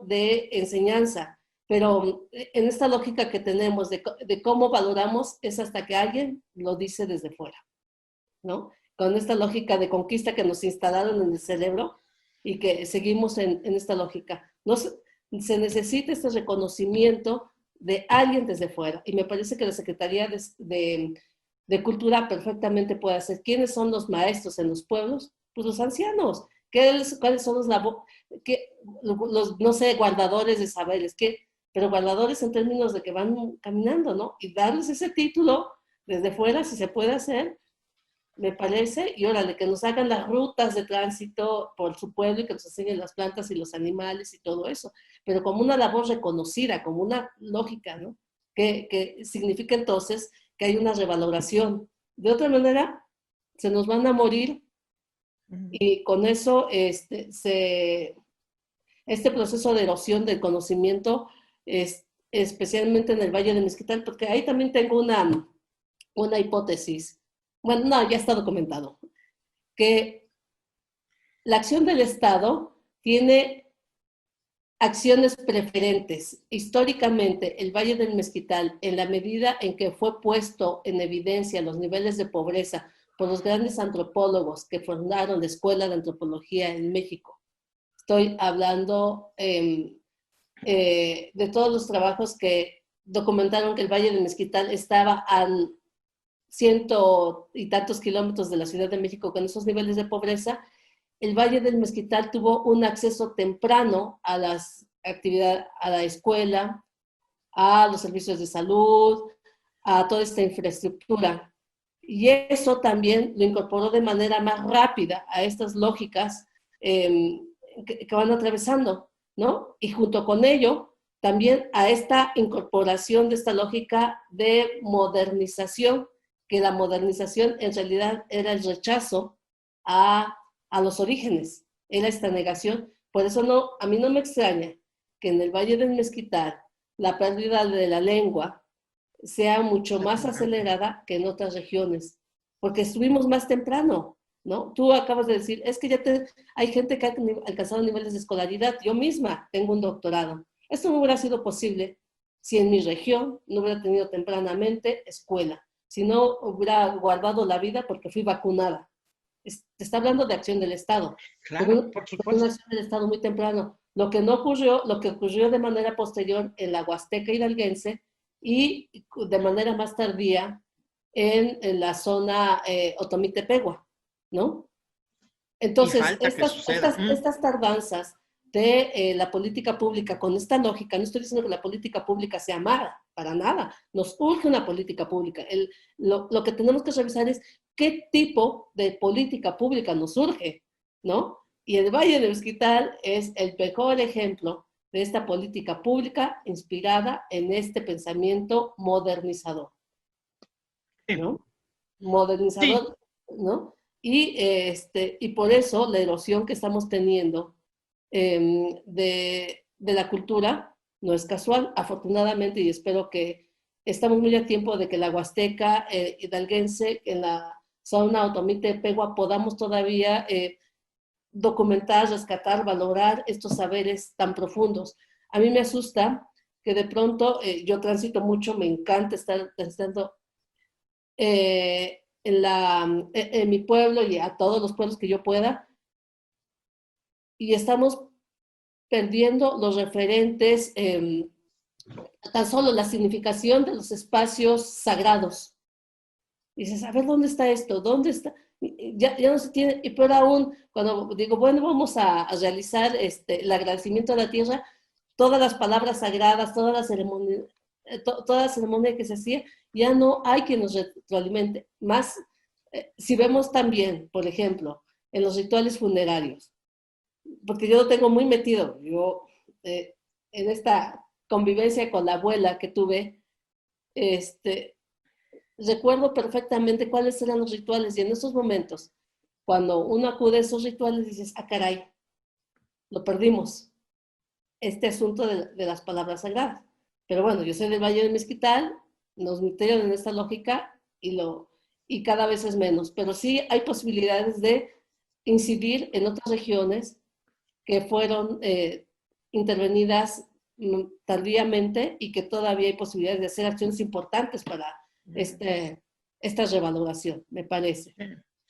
de enseñanza. Pero en esta lógica que tenemos de cómo valoramos es hasta que alguien lo dice desde fuera, ¿no? Con esta lógica de conquista que nos instalaron en el cerebro y que seguimos en esta lógica. No se necesita este reconocimiento de alguien desde fuera. Y me parece que la Secretaría de Cultura perfectamente puede hacer. ¿Quiénes son los maestros en los pueblos? Pues los ancianos. ¿Cuáles son los, no sé, guardadores de saberes? Pero guardadores en términos de que van caminando, ¿no? Y darles ese título desde fuera, si se puede hacer, me parece, y órale, que nos hagan las rutas de tránsito por su pueblo y que nos enseñen las plantas y los animales y todo eso, pero como una labor reconocida, como una lógica, ¿no? Que significa entonces que hay una revaloración. De otra manera, se nos van a morir y con eso este proceso de erosión del conocimiento, especialmente en el Valle de Mezquital, porque ahí también tengo una hipótesis. Bueno, no, ya está documentado, que la acción del Estado tiene acciones preferentes. Históricamente, el Valle del Mezquital, en la medida en que fue puesto en evidencia los niveles de pobreza por los grandes antropólogos que fundaron la Escuela de Antropología en México, estoy hablando de todos los trabajos que documentaron que el Valle del Mezquital estaba a ciento y tantos kilómetros de la Ciudad de México con esos niveles de pobreza. El Valle del Mezquital tuvo un acceso temprano a las actividades, a la escuela, a los servicios de salud, a toda esta infraestructura. Y eso también lo incorporó de manera más rápida a estas lógicas que van atravesando, ¿no? Y junto con ello, también a esta incorporación de esta lógica de modernización, que la modernización en realidad era el rechazo a los orígenes, era esta negación. Por eso a mí no me extraña que en el Valle del Mezquital la pérdida de la lengua sea mucho más acelerada que en otras regiones, porque estuvimos más temprano, ¿no? Tú acabas de decir, es que hay gente que ha alcanzado niveles de escolaridad. Yo misma tengo un doctorado. Esto no hubiera sido posible si en mi región no hubiera tenido tempranamente escuela, si no hubiera guardado la vida porque fui vacunada. Se está hablando de acción del Estado. Claro, por supuesto. Una acción del Estado muy temprano. Lo que ocurrió de manera posterior en la Huasteca hidalguense y de manera más tardía en la zona Otomí-Tepehua, ¿no? Entonces, estas tardanzas de la política pública con esta lógica, no estoy diciendo que la política pública sea mala, para nada, nos urge una política pública. Lo que tenemos que revisar es qué tipo de política pública nos urge, ¿no? Y el Valle de Mezquital es el mejor ejemplo de esta política pública inspirada en este pensamiento modernizador, ¿no? Modernizador, ¿no? Y por eso la erosión que estamos teniendo de la cultura no es casual, afortunadamente, y espero que estamos muy a tiempo de que la Huasteca hidalguense, en la zona Otomí-Tepehua, podamos todavía documentar, rescatar, valorar estos saberes tan profundos. A mí me asusta que de pronto, yo transito mucho, me encanta estar transitando en mi pueblo y a todos los pueblos que yo pueda, y estamos perdiendo los referentes, tan solo la significación de los espacios sagrados. Y dices, a ver, ¿dónde está esto? ¿Dónde está? Ya no se tiene, y peor aún, cuando digo, bueno, vamos a realizar el agradecimiento a la tierra, todas las palabras sagradas, toda la ceremonia que se hacía, ya no hay quien nos retroalimente. Más, si vemos también, por ejemplo, en los rituales funerarios, porque yo lo tengo muy metido, yo en esta convivencia con la abuela que tuve, recuerdo perfectamente cuáles eran los rituales y en esos momentos, cuando uno acude a esos rituales, dices, ah, caray, lo perdimos, este asunto de las palabras sagradas. Pero bueno, yo soy del Valle del Mezquital, nos metieron en esta lógica y cada vez es menos, pero sí hay posibilidades de incidir en otras regiones que fueron intervenidas tardíamente y que todavía hay posibilidades de hacer acciones importantes para esta revaloración, me parece.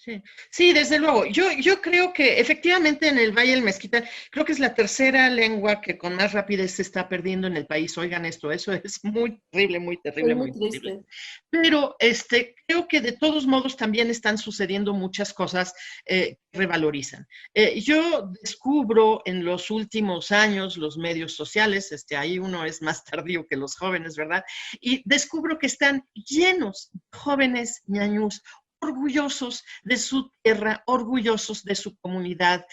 Sí, sí, desde luego. Yo creo que efectivamente en el Valle del Mezquital, creo que es la tercera lengua que con más rapidez se está perdiendo en el país. Oigan esto, eso es muy terrible, muy terrible, Es muy muy triste. terrible. Pero creo que de todos modos también están sucediendo muchas cosas que revalorizan. Yo descubro en los últimos años los medios sociales, ahí uno es más tardío que los jóvenes, ¿verdad? Y descubro que están llenos de jóvenes ñañús orgullosos de su tierra, orgullosos de su comunidad,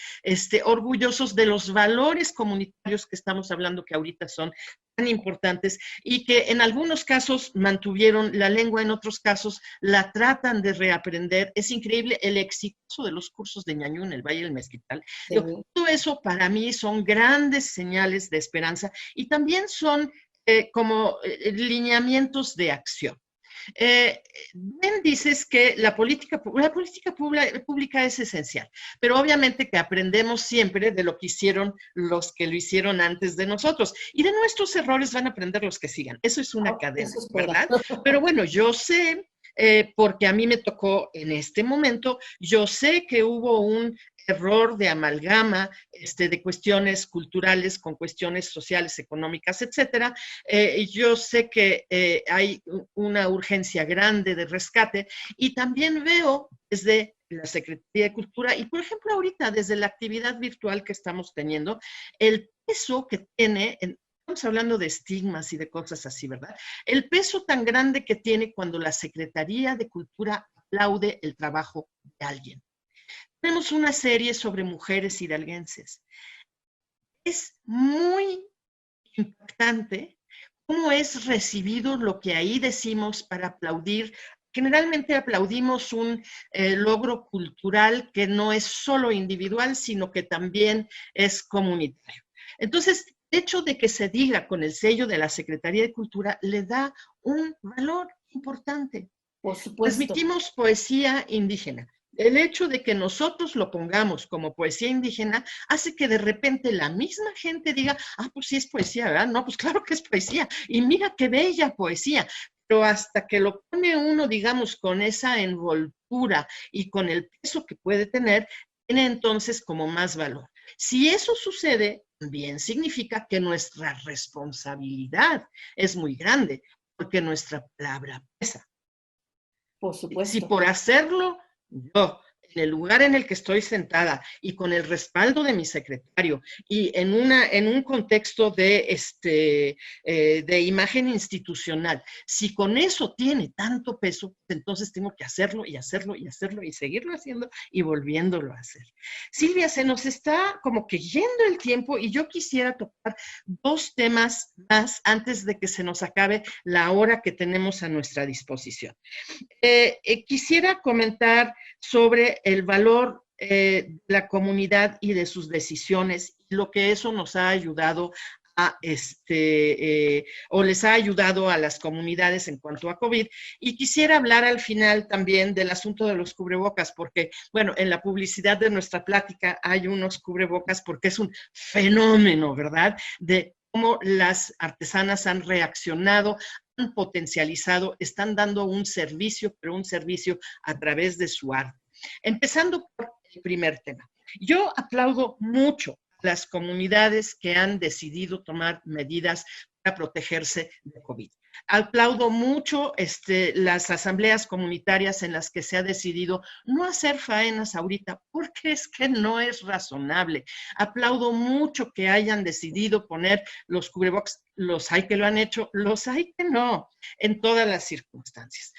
orgullosos de los valores comunitarios que estamos hablando que ahorita son tan importantes y que en algunos casos mantuvieron la lengua, en otros casos la tratan de reaprender. Es increíble el éxito de los cursos de ñañú en el Valle del Mezquital. Sí. Todo eso para mí son grandes señales de esperanza y también son como lineamientos de acción. Bien dices que la política pública es esencial, pero obviamente que aprendemos siempre de lo que hicieron los que lo hicieron antes de nosotros y de nuestros errores van a aprender los que sigan. Eso es una cadena, es ¿verdad? Pero bueno, yo sé, porque a mí me tocó en este momento, yo sé que hubo un error de amalgama de cuestiones culturales con cuestiones sociales, económicas, etcétera. Yo sé que hay una urgencia grande de rescate y también veo desde la Secretaría de Cultura y, por ejemplo, ahorita desde la actividad virtual que estamos teniendo, el peso que tiene estamos hablando de estigmas y de cosas así, ¿verdad? El peso tan grande que tiene cuando la Secretaría de Cultura aplaude el trabajo de alguien. Tenemos una serie sobre mujeres hidalguenses. Es muy impactante cómo es recibido lo que ahí decimos para aplaudir. Generalmente aplaudimos un logro cultural que no es solo individual, sino que también es comunitario. Entonces, el hecho de que se diga con el sello de la Secretaría de Cultura le da un valor importante. Por supuesto. Transmitimos poesía indígena. El hecho de que nosotros lo pongamos como poesía indígena hace que de repente la misma gente diga, ah, pues sí es poesía, ¿verdad? No, pues claro que es poesía. Y mira qué bella poesía. Pero hasta que lo pone uno, digamos, con esa envoltura y con el peso que puede tener, tiene entonces como más valor. Si eso sucede, también significa que nuestra responsabilidad es muy grande, porque nuestra palabra pesa. Por supuesto. Si por hacerlo, yo, en el lugar en el que estoy sentada y con el respaldo de mi secretario y en un contexto de imagen institucional, si con eso tiene tanto peso, entonces tengo que hacerlo y hacerlo y hacerlo y seguirlo haciendo y volviéndolo a hacer. Silvia, se nos está como que yendo el tiempo y yo quisiera tocar dos temas más antes de que se nos acabe la hora que tenemos a nuestra disposición. Quisiera comentar sobre el valor de la comunidad y de sus decisiones, y lo que eso nos ha ayudado a o les ha ayudado a las comunidades en cuanto a COVID. Y quisiera hablar al final también del asunto de los cubrebocas, porque, bueno, en la publicidad de nuestra plática hay unos cubrebocas porque es un fenómeno, ¿verdad?, de cómo las artesanas han reaccionado, han potencializado, están dando un servicio, pero un servicio a través de su arte. Empezando por el primer tema. Yo aplaudo mucho a las comunidades que han decidido tomar medidas para protegerse de COVID. Aplaudo mucho las asambleas comunitarias en las que se ha decidido no hacer faenas ahorita, porque es que no es razonable. Aplaudo mucho que hayan decidido poner los cubrebocas. Los hay que lo han hecho, los hay que no, en todas las circunstancias.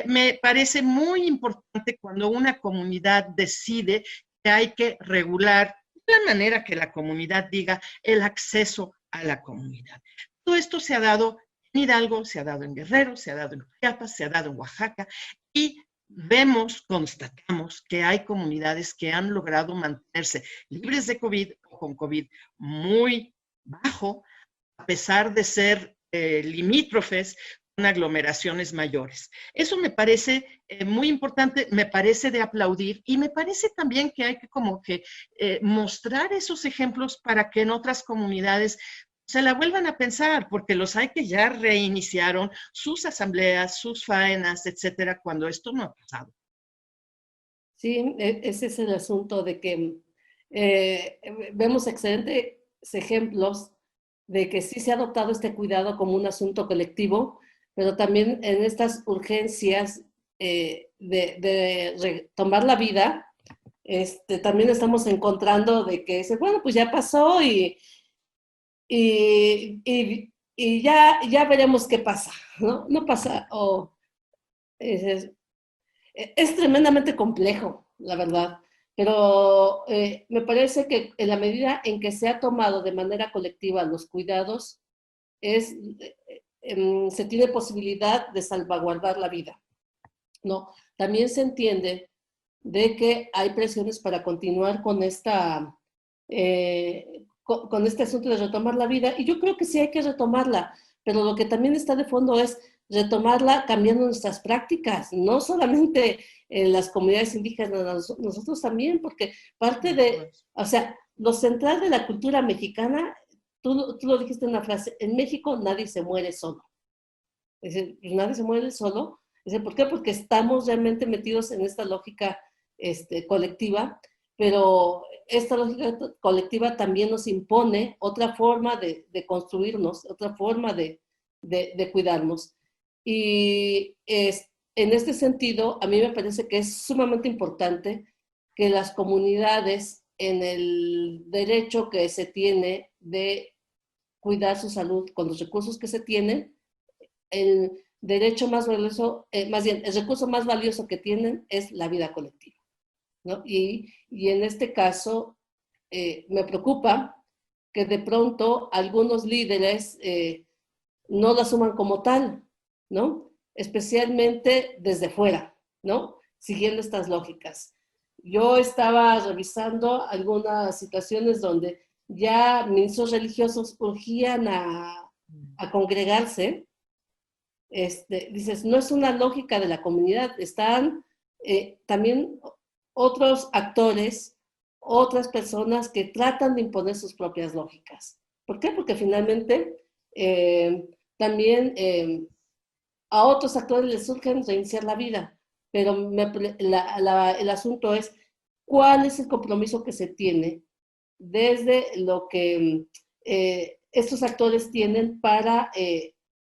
Me parece muy importante cuando una comunidad decide que hay que regular de la manera que la comunidad diga el acceso a la comunidad. Todo esto se ha dado en Hidalgo, se ha dado en Guerrero, se ha dado en Chiapas, se ha dado en Oaxaca, y vemos, constatamos que hay comunidades que han logrado mantenerse libres de COVID o con COVID muy bajo, a pesar de ser limítrofes con aglomeraciones mayores. Eso me parece muy importante, me parece de aplaudir, y me parece también que hay que como que mostrar esos ejemplos para que en otras comunidades se la vuelvan a pensar, porque los hay que ya reiniciaron sus asambleas, sus faenas, etcétera, cuando esto no ha pasado. Sí, ese es el asunto de que vemos excelentes ejemplos de que sí se ha adoptado este cuidado como un asunto colectivo, pero también en estas urgencias de retomar la vida, también estamos encontrando de que, bueno, pues ya pasó y ya veremos qué pasa, ¿no? No pasa, es tremendamente complejo, la verdad, pero me parece que en la medida en que se ha tomado de manera colectiva los cuidados, se tiene posibilidad de salvaguardar la vida, ¿no? También se entiende de que hay presiones para continuar con con este asunto de retomar la vida, y yo creo que sí hay que retomarla, pero lo que también está de fondo es retomarla cambiando nuestras prácticas, no solamente en las comunidades indígenas, nosotros también, porque parte de, o sea, lo central de la cultura mexicana, tú lo dijiste en una frase, en México nadie se muere solo. Es decir, nadie se muere solo. Es decir, ¿por qué? Porque estamos realmente metidos en esta lógica colectiva, pero esta lógica colectiva también nos impone otra forma de construirnos, otra forma de cuidarnos. Y en este sentido, a mí me parece que es sumamente importante que las comunidades, en el derecho que se tiene de cuidar su salud con los recursos que se tienen, el derecho más valioso, más bien, el recurso más valioso que tienen es la vida colectiva, ¿no? Y en este caso, me preocupa que de pronto algunos líderes no lo asuman como tal, ¿no? Especialmente desde fuera, ¿no? Siguiendo estas lógicas. Yo estaba revisando algunas situaciones donde ya ministros religiosos urgían a congregarse. Dices, no es una lógica de la comunidad, están también otros actores, otras personas que tratan de imponer sus propias lógicas. ¿Por qué? Porque finalmente también a otros actores les surgen reiniciar la vida, pero el asunto es cuál es el compromiso que se tiene desde lo que estos actores tienen para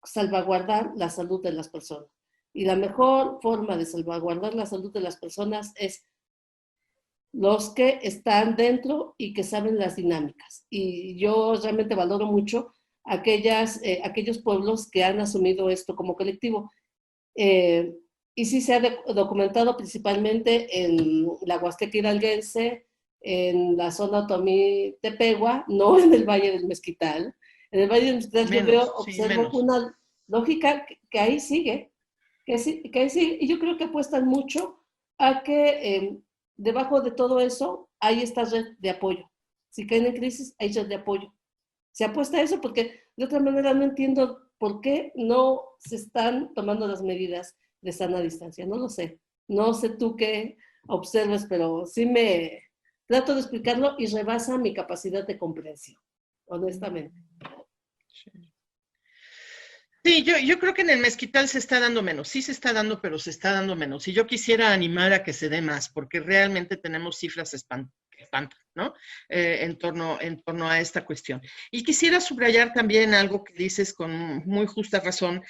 salvaguardar la salud de las personas. Y la mejor forma de salvaguardar la salud de las personas es los que están dentro y que saben las dinámicas. Y yo realmente valoro mucho aquellos pueblos que han asumido esto como colectivo. Y sí se ha documentado principalmente en la Huasteca hidalguense, en la zona Otomí-Tepehua, no en el Valle del Mezquital. En el Valle del Mezquital yo observo una lógica que ahí sigue, que ahí sigue, y yo creo que apuestan mucho a que debajo de todo eso hay esta red de apoyo. Si caen en crisis, hay red de apoyo. Se apuesta a eso porque de otra manera no entiendo por qué no se están tomando las medidas de sana distancia. No lo sé. No sé tú qué observes, pero sí me trato de explicarlo y rebasa mi capacidad de comprensión, honestamente. Sí, yo creo que en el Mezquital se está dando menos. Sí se está dando, pero se está dando menos. Y yo quisiera animar a que se dé más, porque realmente tenemos cifras espantan, ¿no? En torno a esta cuestión. Y quisiera subrayar también algo que dices con muy justa razón.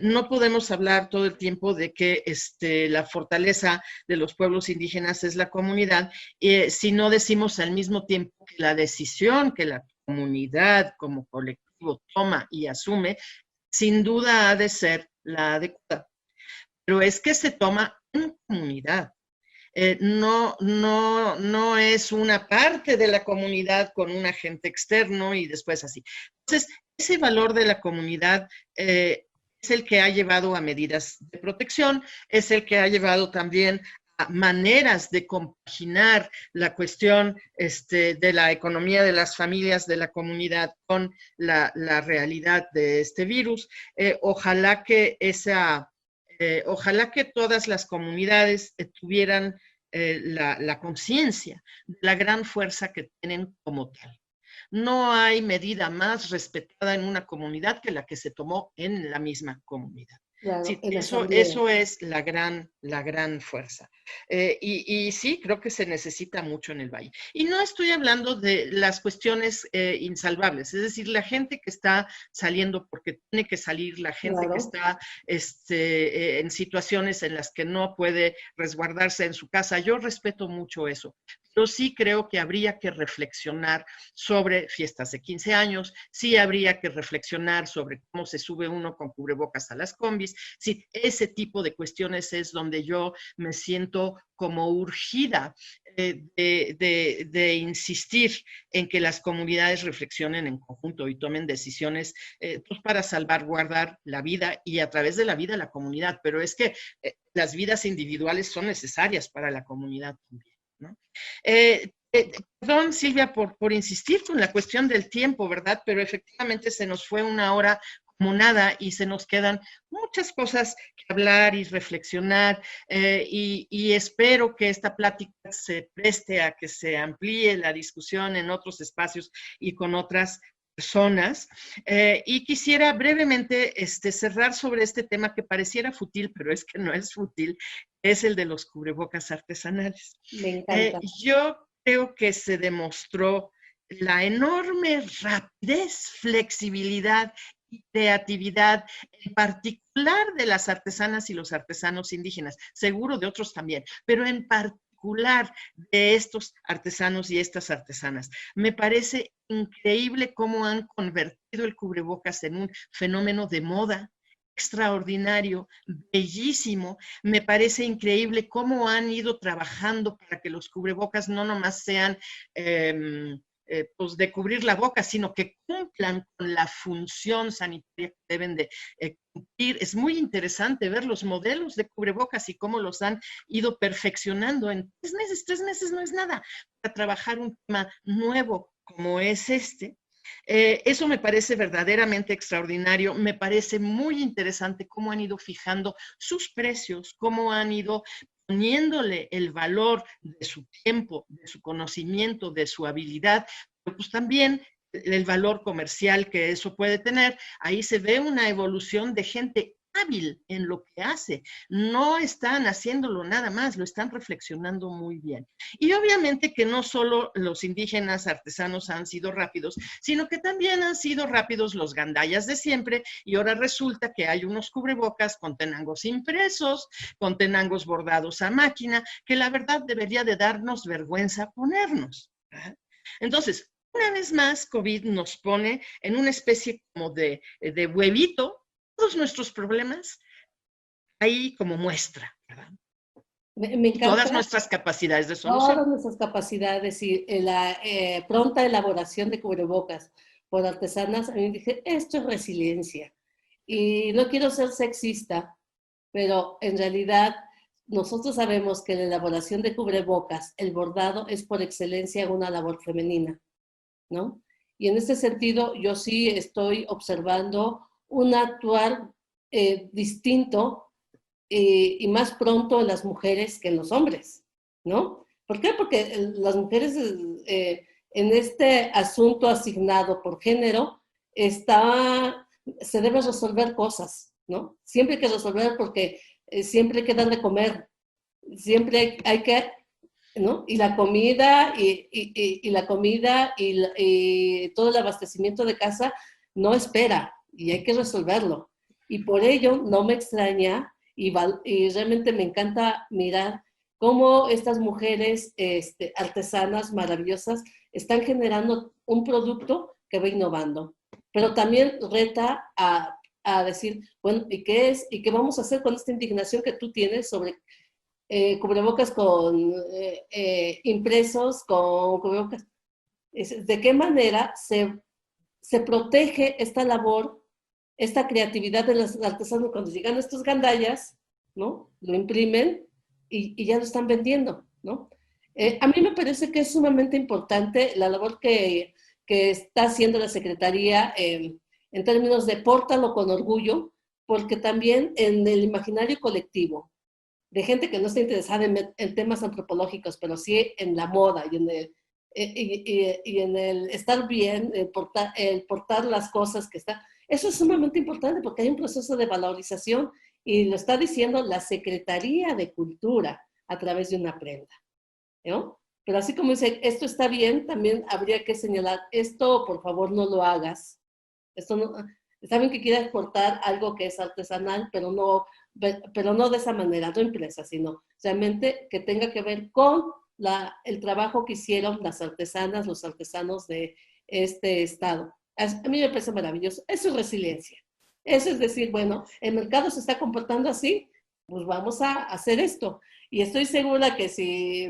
No podemos hablar todo el tiempo de que la fortaleza de los pueblos indígenas es la comunidad, si no decimos al mismo tiempo que la decisión que la comunidad como colectivo toma y asume, sin duda ha de ser la adecuada. Pero es que se toma en comunidad. no es una parte de la comunidad con un agente externo y después así. Entonces, ese valor de la comunidad es el que ha llevado a medidas de protección, es el que ha llevado también a maneras de compaginar la cuestión de la economía de las familias, de la comunidad con la realidad de este virus. Ojalá que todas las comunidades tuvieran la conciencia de la gran fuerza que tienen como tal. No hay medida más respetada en una comunidad que la que se tomó en la misma comunidad. Claro, Sí, en la eso asamblea. es la gran fuerza. Y sí, creo que se necesita mucho en el Valle. Y no estoy hablando de las cuestiones insalvables, es decir, la gente que está saliendo porque tiene que salir, la gente que Claro. está en situaciones en las que no puede resguardarse en su casa. Yo respeto mucho eso. Pero sí creo que habría que reflexionar sobre fiestas de 15 años, sí habría que reflexionar sobre cómo se sube uno con cubrebocas a las combis. Sí, ese tipo de cuestiones es donde yo me siento como urgida de insistir en que las comunidades reflexionen en conjunto y tomen decisiones pues para salvaguardar la vida y a través de la vida la comunidad. Pero es que las vidas individuales son necesarias para la comunidad también, ¿no? Perdón, Silvia, por insistir con la cuestión del tiempo, ¿verdad? Pero efectivamente se nos fue una hora como nada y se nos quedan muchas cosas que hablar y reflexionar y espero que esta plática se preste a que se amplíe la discusión en otros espacios y con otras personas. Y quisiera brevemente cerrar sobre este tema que pareciera fútil, pero es que no es fútil, es el de los cubrebocas artesanales. Me encanta. Yo creo que se demostró la enorme rapidez, flexibilidad y creatividad, en particular de las artesanas y los artesanos indígenas, seguro de otros también, pero en particular de estos artesanos y estas artesanas. Me parece increíble cómo han convertido el cubrebocas en un fenómeno de moda extraordinario, bellísimo. Me parece increíble cómo han ido trabajando para que los cubrebocas no nomás sean pues de cubrir la boca, sino que cumplan con la función sanitaria que deben de cumplir. Es muy interesante ver los modelos de cubrebocas y cómo los han ido perfeccionando en 3 meses. 3 meses no es nada para trabajar un tema nuevo como es este. Eso me parece verdaderamente extraordinario, me parece muy interesante cómo han ido fijando sus precios, cómo han ido poniéndole el valor de su tiempo, de su conocimiento, de su habilidad, pero pues también el valor comercial que eso puede tener. Ahí se ve una evolución de gente hábil en lo que hace. No están haciéndolo nada más, lo están reflexionando muy bien. Y obviamente que no solo los indígenas artesanos han sido rápidos, sino que también han sido rápidos los gandayas de siempre y ahora resulta que hay unos cubrebocas con tenangos impresos, con tenangos bordados a máquina, que la verdad debería de darnos vergüenza ponernos, ¿verdad? Entonces, una vez más, COVID nos pone en una especie como de huevito todos nuestros problemas ahí como muestra, ¿verdad? Me Y todas encanta nuestras capacidades de todas solución. nuestras capacidades y la pronta elaboración de cubrebocas por artesanas. A mí dije, esto es resiliencia. Y no quiero ser sexista, pero en realidad nosotros sabemos que la elaboración de cubrebocas, el bordado, es por excelencia una labor femenina, ¿no? Y en este sentido, yo sí estoy observando un actuar distinto y más pronto en las mujeres que en los hombres, ¿no? ¿Por qué? Porque las mujeres en este asunto asignado por género se deben resolver cosas, ¿no? Siempre hay que resolver porque siempre hay que dar de comer, siempre hay que, ¿no? Y la comida y la comida y todo el abastecimiento de casa no espera y hay que resolverlo. Y por ello no me extraña y realmente me encanta mirar cómo estas mujeres artesanas maravillosas están generando un producto que va innovando. Pero también reta a decir, bueno, ¿y qué es? ¿Y qué vamos a hacer con esta indignación que tú tienes sobre cubrebocas con impresos, con cubrebocas. ¿De qué manera se protege esta labor, esta creatividad de los artesanos cuando llegan estos gandallas, ¿no? Lo imprimen y ya lo están vendiendo, ¿no? A mí me parece que es sumamente importante la labor que está haciendo la Secretaría en términos de pórtalo con orgullo, porque también en el imaginario colectivo de gente que no está interesada en temas antropológicos, pero sí en la moda y en el estar bien, el portar las cosas que están. Eso es sumamente importante porque hay un proceso de valorización y lo está diciendo la Secretaría de Cultura a través de una prenda, ¿no? Pero así como dice, esto está bien, también habría que señalar, esto por favor no lo hagas. Esto no, está bien que quieras portar algo que es artesanal, pero no de esa manera, no empresa, sino realmente que tenga que ver con el trabajo que hicieron las artesanas, los artesanos de este estado. A mí me parece maravilloso. Eso es resiliencia. Eso es decir, bueno, el mercado se está comportando así, pues vamos a hacer esto. Y estoy segura que si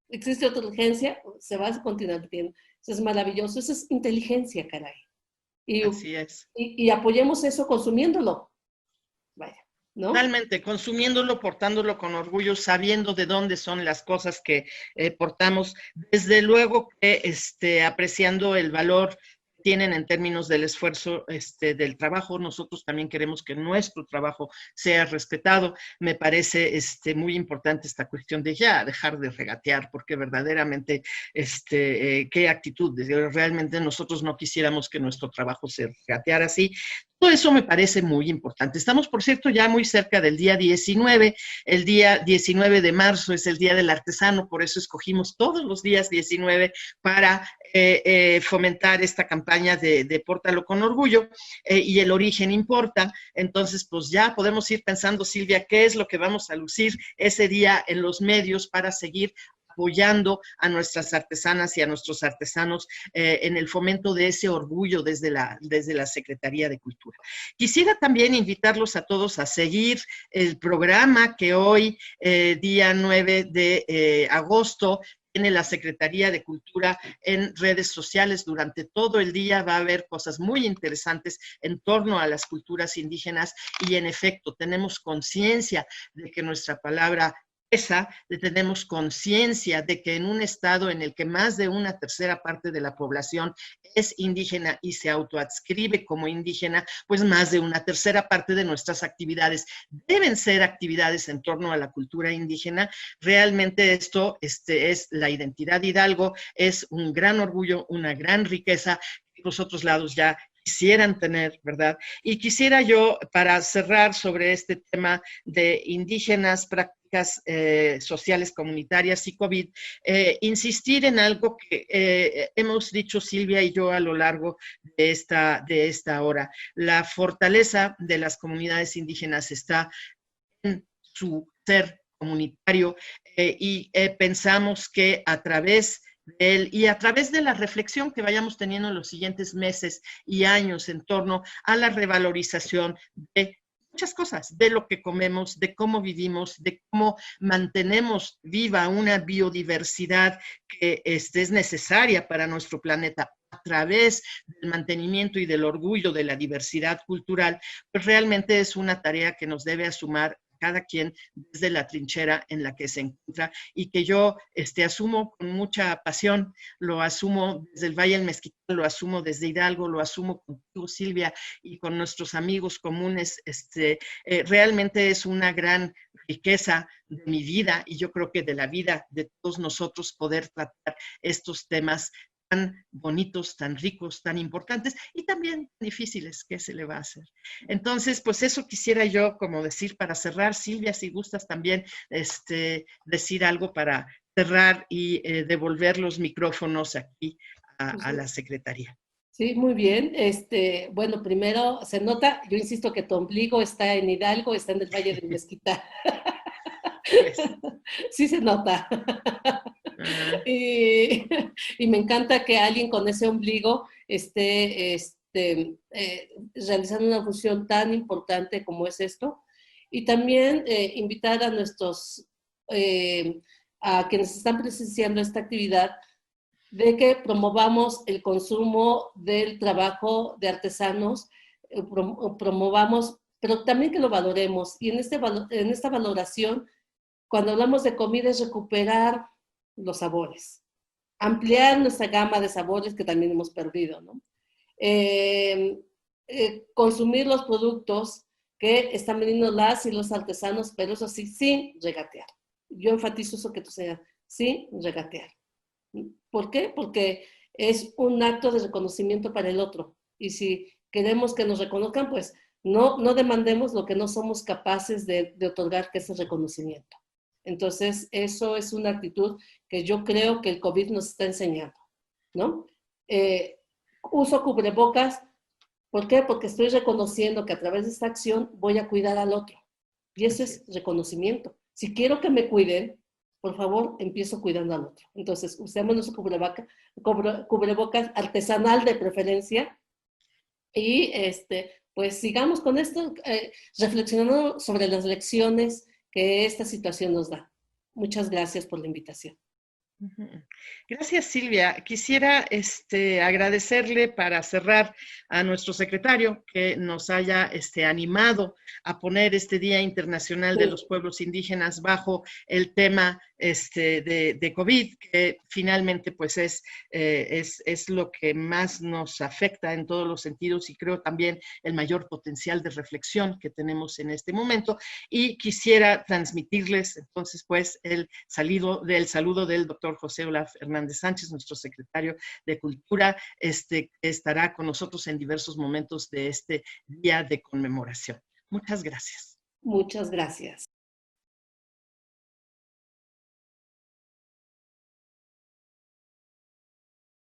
existe otra urgencia, se va a continuar metiendo. Eso es maravilloso. Eso es inteligencia, caray. Así es. Y apoyemos eso consumiéndolo. Vaya, ¿no? Totalmente, consumiéndolo, portándolo con orgullo, sabiendo de dónde son las cosas que portamos, desde luego que apreciando el valor que tienen en términos del esfuerzo del trabajo. Nosotros también queremos que nuestro trabajo sea respetado. Me parece muy importante esta cuestión de ya dejar de regatear, porque verdaderamente qué actitud. Realmente nosotros no quisiéramos que nuestro trabajo se regateara así. Todo eso me parece muy importante. Estamos, por cierto, ya muy cerca del día 19. El día 19 de marzo es el Día del Artesano, por eso escogimos todos los días 19 para fomentar esta campaña de Pórtalo con Orgullo, y el origen importa. Entonces, pues ya podemos ir pensando, Silvia, qué es lo que vamos a lucir ese día en los medios para seguir apoyando a nuestras artesanas y a nuestros artesanos en el fomento de ese orgullo desde la Secretaría de Cultura. Quisiera también invitarlos a todos a seguir el programa que hoy, día 9 de agosto, tiene la Secretaría de Cultura en redes sociales. Durante todo el día va a haber cosas muy interesantes en torno a las culturas indígenas y, en efecto, tenemos conciencia de que nuestra palabra tenemos conciencia de que en un estado en el que más de una tercera parte de la población es indígena y se autoadscribe como indígena, pues más de una tercera parte de nuestras actividades deben ser actividades en torno a la cultura indígena. Realmente esto es la identidad Hidalgo, es un gran orgullo, una gran riqueza que los otros lados ya quisieran tener, ¿verdad? Y quisiera yo, para cerrar sobre este tema de indígenas, prácticas sociales comunitarias y COVID, insistir en algo que hemos dicho Silvia y yo a lo largo de esta hora. La fortaleza de las comunidades indígenas está en su ser comunitario, y pensamos que a través de él y a través de la reflexión que vayamos teniendo en los siguientes meses y años en torno a la revalorización de muchas cosas, de lo que comemos, de cómo vivimos, de cómo mantenemos viva una biodiversidad que es necesaria para nuestro planeta a través del mantenimiento y del orgullo de la diversidad cultural, pues realmente es una tarea que nos debe asumir cada quien desde la trinchera en la que se encuentra, y que yo asumo con mucha pasión. Lo asumo desde el Valle del Mezquital, lo asumo desde Hidalgo, lo asumo contigo, Silvia, y con nuestros amigos comunes. Realmente es una gran riqueza de mi vida, y yo creo que de la vida de todos nosotros, poder tratar estos temas tan bonitos, tan ricos, tan importantes y también difíciles. ¿Qué se le va a hacer? Entonces, pues eso quisiera yo como decir para cerrar. Silvia, si gustas también decir algo para cerrar y devolver los micrófonos aquí a la Secretaría. Sí, muy bien. Bueno, primero se nota, yo insisto que tu ombligo está en Hidalgo, está en el Valle del Mezquital. Pues. Sí se nota. Y me encanta que alguien con ese ombligo esté realizando una función tan importante como es esto. Y también invitar a a quienes están presenciando esta actividad, de que promovamos el consumo del trabajo de artesanos, promovamos, pero también que lo valoremos. Y en esta valoración, cuando hablamos de comida, es recuperar los sabores, ampliar nuestra gama de sabores que también hemos perdido, ¿no? Consumir los productos que están vendiendo las y los artesanos, pero eso sí, sin regatear. Yo enfatizo eso que tú seas, sin regatear. ¿Por qué? Porque es un acto de reconocimiento para el otro. Y si queremos que nos reconozcan, pues no demandemos lo que no somos capaces de otorgar, que es el reconocimiento. Entonces, eso es una actitud que yo creo que el COVID nos está enseñando, ¿no? Uso cubrebocas, ¿por qué? Porque estoy reconociendo que a través de esta acción voy a cuidar al otro. Y eso es reconocimiento. Si quiero que me cuiden, por favor, empiezo cuidando al otro. Entonces, usemos nuestro cubrebocas artesanal de preferencia y pues sigamos con esto, reflexionando sobre las lecciones que esta situación nos da. Muchas gracias por la invitación. Gracias, Silvia. Quisiera agradecerle para cerrar a nuestro secretario que nos haya animado a poner este Día Internacional de los Pueblos Indígenas bajo el tema de COVID, que finalmente pues es lo que más nos afecta en todos los sentidos y creo también el mayor potencial de reflexión que tenemos en este momento. Y quisiera transmitirles entonces pues el saludo del doctor José Olaf Hernández Sánchez, nuestro secretario de Cultura, que estará con nosotros en diversos momentos de este día de conmemoración. Muchas gracias. Muchas gracias.